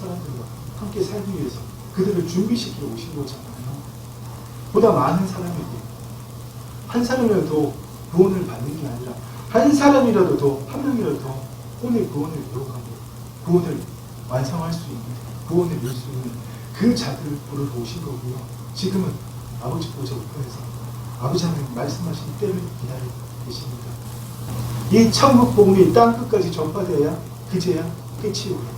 사람들과 함께 살기 위해서 그들을 준비시키러 오신 거잖아요. 보다 많은 사람에게 한 사람이라도 더 구원을 받는 게 아니라 한 사람이라도 더, 한 명이라도 더 혼의 구원을 이루어가고 구원을 완성할 수 있는, 구원을 이룰 수 있는 그 자들을 부르러 오신 거고요. 지금은 아버지 보좌 우편에서 아버지 하나님 말씀하신 때를 기다리고 계십니다. 이 천국 복음이 땅 끝까지 전파되어야 그제야 끝이 오요.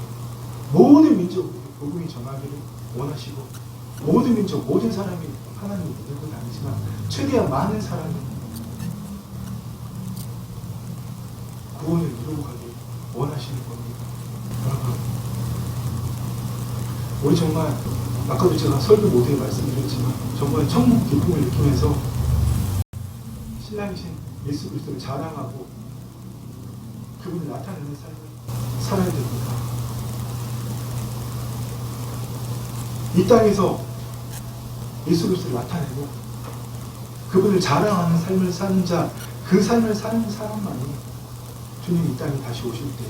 모든 민족에게 복음이 전하기를 원하시고 모든 민족, 모든 사람이 하나님을 믿는 건 아니지만 최대한 많은 사람이 구원을 이루고 가길 원하시는 겁니다. 여러분 우리 정말 아까도 제가 설교 모두에 말씀드렸지만 정말 천국 기쁨을 느끼면서 신랑이신 예수 그리스도를 자랑하고 그분을 나타내는 삶을 살아야 됩니다. 이 땅에서 예수 그리스도를 나타내고 그분을 자랑하는 삶을 사는 자, 그 삶을 사는 사람만이 주님 이 땅에 다시 오실 때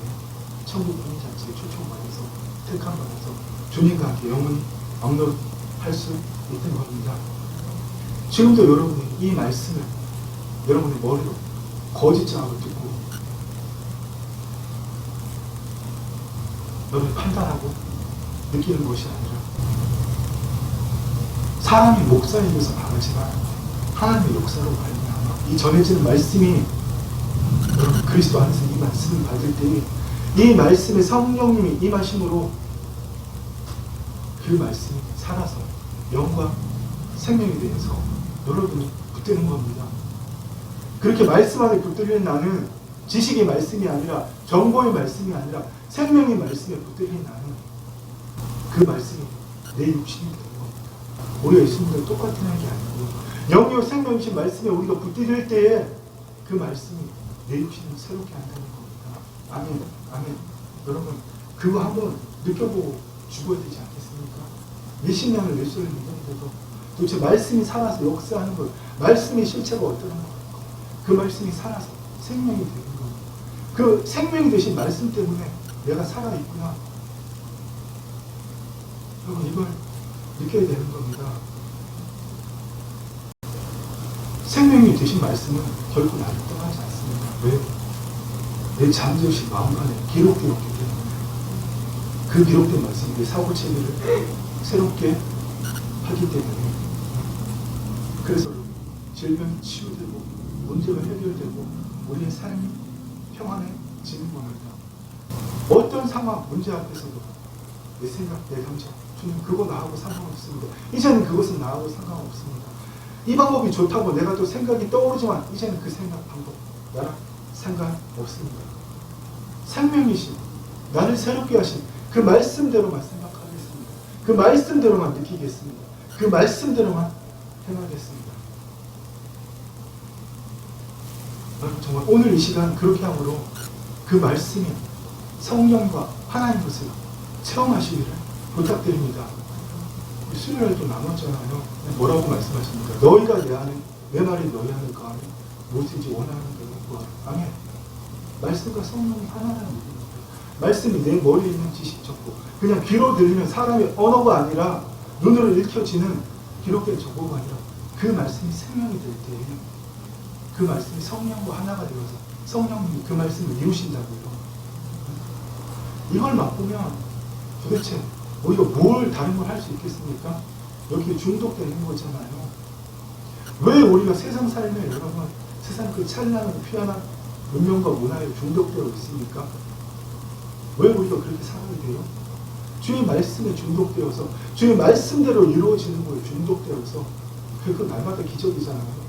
천국 복음 자체에 초청받아서 택함받아서 주님과 함께 영원히 왕노릇할 수 있는 겁니다. 지금도 여러분이 이 말씀을 여러분의 머리로 거짓장으로 듣고 여러분이 판단하고 느끼는 것이 아니라 사람이 목사에 대해서 강하지만 하나님의 역사로 말미암아 이 전해지는 말씀이 여러분 그리스도 안에서 이 말씀을 받을 때에 이 말씀에 성령님이 임하심으로 그 말씀이 살아서 영과 생명이 되어서 여러분이 붙드는 겁니다. 그렇게 말씀 안에 붙들리는 나는 지식의 말씀이 아니라 정보의 말씀이 아니라 생명의 말씀에 붙들린 나는 그 말씀이 내 육신이 되는 겁니다. 우리가 예수님과 똑같은 게 아니고 영이요 생명이신 말씀에 우리가 붙들릴 때에 그 말씀이 내 육신을 새롭게 한다는 겁니다. 아멘. 아멘. 여러분 그거 한번 느껴보고 죽어야 되지 않겠습니까? 몇십 년을 예수를 믿는데도 도대체 말씀이 살아서 역사하는 것, 말씀의 실체가 어떠한 것, 그 말씀이 살아서 생명이 되는 것, 그 생명이 되신 말씀 때문에 내가 살아있구나. 여러분 이걸 느껴야 되는 겁니다. 생명이 되신 말씀은 결코 나를 떠나지 않습니다. 왜? 내 잠재우신 마음판에 기록되었기 때문에 그 기록된 말씀이 내 사고체계를 새롭게 하기 때문에 그래서 질병이 치유되고 문제가 해결되고 우리의 삶이 평안해지는 겁니다. 어떤 상황, 문제 앞에서도 내 생각, 내 감정 주님 그거 나하고 상관없습니다. 이제는 그것은 나하고 상관없습니다. 이 방법이 좋다고 내가 또 생각이 떠오르지만 이제는 그 생각, 방법 나랑 상관없습니다. 생명이신 나를 새롭게 하신 그 말씀대로만 생각하겠습니다. 그 말씀대로만 느끼겠습니다. 그 말씀대로만 행하겠습니다. 여러분 정말 오늘 이 시간 그렇게 함으로 그 말씀이 성령과 하나님 것을 체험하시기를 부탁드립니다. 수요일날 좀 남았잖아요. 뭐라고 말씀하십니까? 너희가 내 말이 너희 안에 거하면 무엇이든지 원하는 대로 구하라. 아멘. 말씀과 성령이 하나라는 얘기입니다. 말씀이 내 머리에 있는 지식 정보, 그냥 귀로 들리는 사람의 언어가 아니라 눈으로 읽혀지는 기록된 정보가 아니라 그 말씀이 생명이 될 때에 그 말씀이 성령과 하나가 되어서 성령님이 그 말씀을 이루신다고요. 이걸 맛보면 도대체 우리가 뭘 다른 걸 할 수 있겠습니까? 여기에 중독되는 거잖아요. 왜 우리가 세상 삶에 여러분 세상 그 찬란한 피어난 문명과 문화에 중독되어 있습니까? 왜 우리가 그렇게 살아야 돼요? 주의 말씀에 중독되어서 주의 말씀대로 이루어지는 거에 중독되어서 그 날마다 기적이잖아요.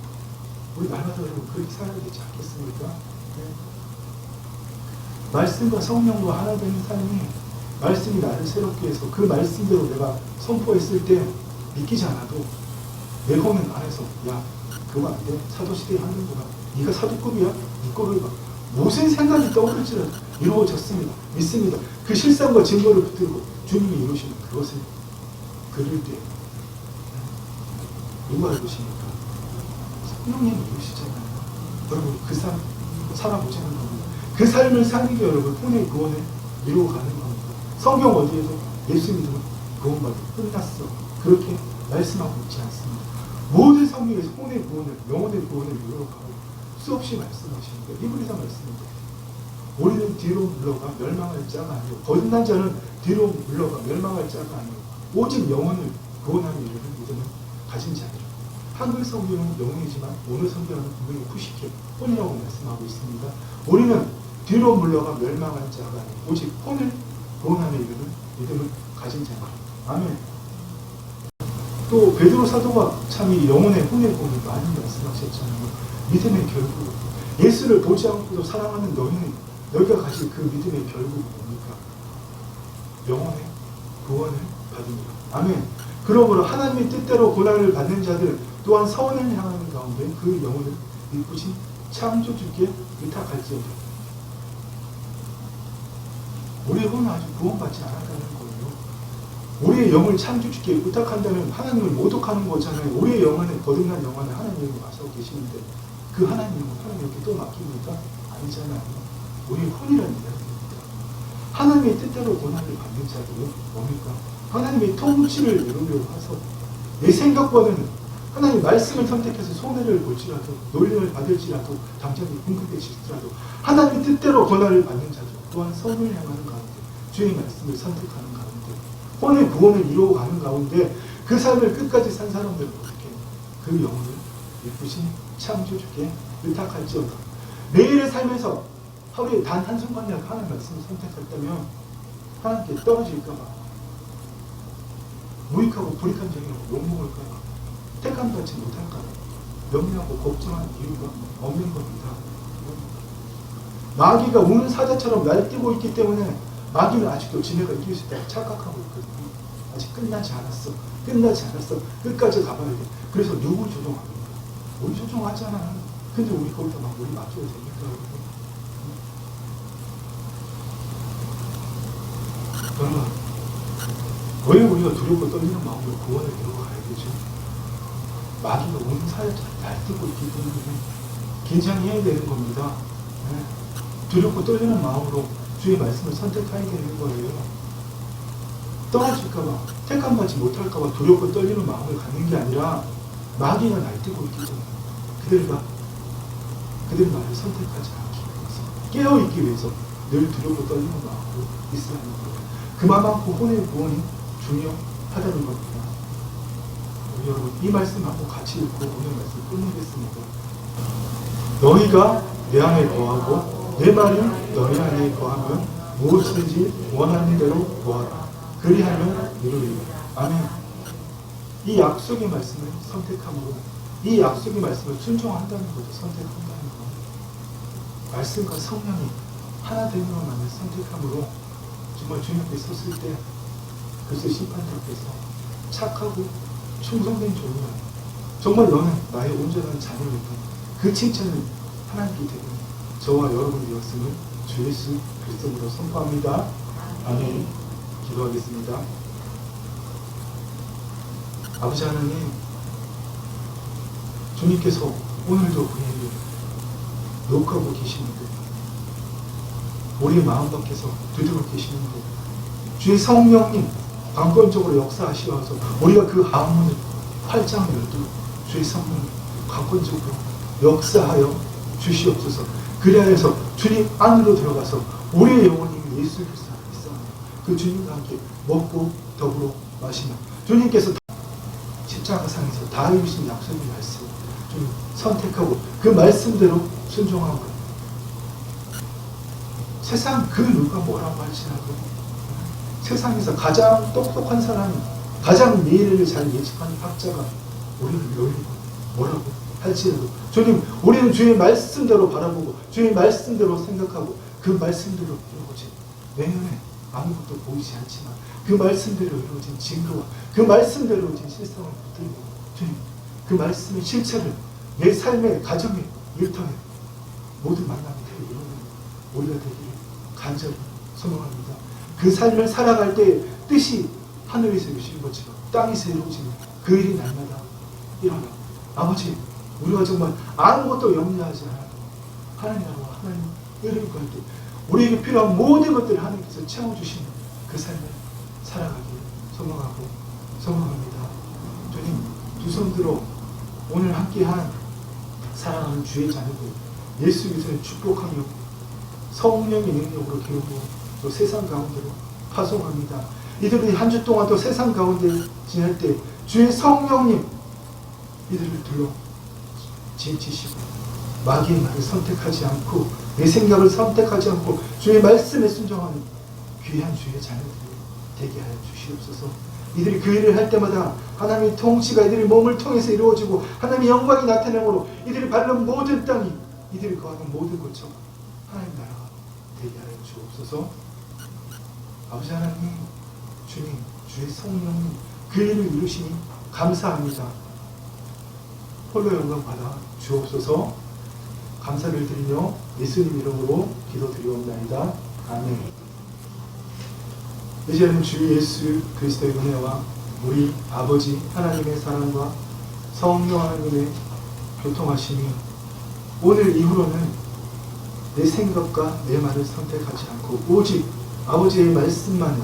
우리 날마다 여러분 그렇게 살아야 되지 않겠습니까? 네. 말씀과 성령과 하나 되는 삶이 말씀이 나를 새롭게 해서 그 말씀대로 내가 선포했을 때 믿기지 않아도 내 혼은 안에서 야 그거 안 돼. 사도시대에 하는구나. 네가 사도급이야? 네 거를 봐. 무슨 생각이 떠오를지라도 이루어졌습니다. 믿습니다. 그 실상과 증거를 붙들고 주님이 이루시는 그것을 그릴 때 누가 이루십니까? 성령님이 이루시잖아요. 여러분 그 삶 살아보자는 겁니다. 그 삶을 살기 여러분 혼의 구원을 이루어가는 겁니다. 성경 어디에도 예수 믿으면 구원받고 끝났어. 그렇게 말씀하고 있지 않습니다. 모든 성경에서 혼의 구원을, 영혼의 구원을 이루어가고 수없이 말씀하시는데 히브리서 말씀입니다. 우리는 뒤로 물러가 멸망할 자가 아니고 거듭난 자는 뒤로 물러가 멸망할 자가 아니고 오직 영혼을 구원하는 이르는 믿음을 가진 자들이라. 한글 성경은 영혼이지만 오늘 성경은 분명히 푸시케, 혼이라고 말씀하고 있습니다. 우리는 뒤로 물러가 멸망할 자가 아니고 오직 혼을 구원하는 이르는 믿음을 가진 자가. 아멘. 또 베드로 사도가 참 이 영혼의 혼의 구원을 많이 말씀하셨잖아요. 믿음의 결국 예수를 보지 않고도 사랑하는 너희가 가질 그 믿음의 결국은 뭡니까? 영혼의 구원을 받습니다. 아멘. 그러므로 하나님의 뜻대로 고난을 받는 자들 또한 선을 향하는 가운데 그 영혼을 이쁘신 창조주께 의탁할지어다. 우리의 혼은 아직 구원받지 않았다는 거예요. 우리의 영을 창조주께 의탁한다면 하나님을 모독하는 거잖아요. 우리의 영혼은 거듭난 영혼에 하나님이 와서 계시는데 그 하나님은 하나님께 또 맡깁니까? 아니잖아요. 우리의 혼이라는 이야기입니다. 하나님의 뜻대로 고난을 받는 자들은 뭡니까? 하나님의 통치를 이루려고 해서 내 생각보다는 하나님 말씀을 선택해서 손해를 볼지라도 놀림을 받을지라도 당장이 궁극해질지라도 하나님의 뜻대로 고난을 받는 자들 또한 선을 향하는 가운데 주의 말씀을 선택하는 가운데 혼의 구원을 이루어가는 가운데 그 삶을 끝까지 산 사람들은 어떻게 그 영혼을 예쁘신 창조주께 의탁할지어다. 매일의 삶에서 하루에 단 한순간이라도 하나님의 말씀을 선택했다면 하나님께 떨어질까봐 무익하고 불익한 정이라고 욕먹을까봐 택함 받지 못할까봐 염려하고 걱정하는 이유가 없는 겁니다. 마귀가 우는 사자처럼 날뛰고 있기 때문에 마귀는 아직도 지네가 이길 수 있다고 착각하고 있거든요. 아직 끝나지 않았어. 끝까지 가봐야 돼. 그래서 누굴 조종합니까? 우리 조종하잖아. 근데 우리 거기다 막 우리 맞춰도 됩니까? 여러분, 왜 우리가 두렵고 떨리는 마음으로 구원을 이루어가야 되죠? 마귀가 우는 사자처럼 날뛰고 있기 때문에 긴장해야 되는 겁니다. 네. 두렵고 떨리는 마음으로 주의 말씀을 선택해야 되는 거예요. 떨어질까봐, 택함받지 못할까봐 두렵고 떨리는 마음을 갖는 게 아니라 마귀가 날뛰고 있기 때문에 그들 말을 선택하지 않기 위해서, 깨어있기 위해서 늘 두렵고 떨리는 마음으로 있어야 하는 거예요. 그만큼 혼의 구원이 중요하다는 겁니다. 우리 여러분, 이 말씀 한번 같이 읽고 오늘 말씀 끝내겠습니다. 너희가 내 안에 거하고 내 말이 너희 안에 거하면 무엇이든지 원하는 대로 구하라. 그리하면 이루리라. 아멘. 이 약속의 말씀을 선택함으로, 이 약속의 말씀을 순종한다는 거죠. 선택한다는 거. 말씀과 성령이 하나 되는 것만을 선택함으로 정말 주님 앞에 섰을 때 글쎄 심판자 앞에서 착하고 충성된 종이야. 정말 너는 나의 온전한 자녀이다. 그 칭찬을 하나님께 되고 저와 여러분이었음을 주 예수 그리스도로 선포합니다. 아멘. 기도하겠습니다. 아버지 하나님, 주님께서 오늘도 우리에게 녹하고 계시는데 우리의 마음 밖에서 두드려 계시는데 주의 성령님 강권적으로 역사하시어서 우리가 그 하문을 활짝 열도록 주의 성령님 강권적으로 역사하여 주시옵소서. 그리하여서 주님 안으로 들어가서 우리의 영혼이 예수 그리스도 안에 있사오며 그 주님과 함께 먹고 더불어 마시며 주님께서 십자가상에서 다 이루신 약속의 말씀 좀 선택하고 그 말씀대로 순종하고 세상 그 누가 뭐라고 할지라도 세상에서 가장 똑똑한 사람이 가장 미래를 잘 예측하는 학자가 우리를 놀리고 뭐라고 할지라도 주님, 우리는 주의 말씀대로 바라보고 주의 말씀대로 생각하고 그 말씀대로 이루어진 내년에 아무것도 보이지 않지만 그 말씀대로 이루어진 증거와 그 말씀대로 이루어진 실상을 붙들고 주님, 그 말씀의 실체를 내 삶의 가정에 일터에 모든 만남이 되어 이루는 우리가 되기를 간절히 소망합니다. 그 삶을 살아갈 때 뜻이 하늘에서 이루어진 것처럼 땅에서 이루어지는 그 일이 날마다 일어나. 아버지, 우리가 정말 아무것도 염려하지 않아도 하나님하고 하나님 이름을 구할 때 우리에게 필요한 모든 것들을 하나님께서 채워주시는 그 삶을 살아가기를 소망합니다. 주님, 두 손 들어 오늘 함께한 사랑하는 주의 자녀들 예수 그리스도를 축복하며 성령의 능력으로 기르고 또 세상 가운데로 파송합니다. 이들이 한 주 동안 또 세상 가운데 지낼 때 주의 성령님 이들을 둘러 지치시고 마귀의 말을 선택하지 않고 내 생각을 선택하지 않고 주의 말씀에 순종하는 귀한 주의 자녀들이 되게 하여 주시옵소서. 이들이 그 일을 할 때마다 하나님의 통치가 이들의 몸을 통해서 이루어지고 하나님의 영광이 나타내므로 이들이 밟는 모든 땅이 이들이 거하는 모든 곳처럼 하나님 나라가 되게 하여 주옵소서. 아버지 하나님, 주님, 주의 성령님 그 일을 이루시니 감사합니다. 홀로 영광 받아 주옵소서. 감사를 드리며 예수님 이름으로 기도드리옵나이다. 아멘. 이제는 주 예수 그리스도의 은혜와 우리 아버지 하나님의 사랑과 성령 하나님의 교통하심이 오늘 이후로는 내 생각과 내 말을 선택하지 않고 오직 아버지의 말씀만을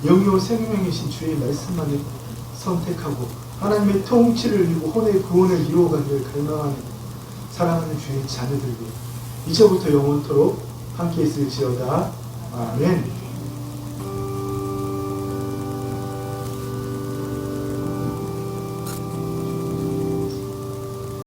영이요 생명이신 주의 말씀만을 선택하고 하나님의 통치를 이루고 혼의 구원을 이루어가기를 갈망하는 사랑하는 주의 자녀들이 이제부터 영원토록 함께 있을지어다. 아멘.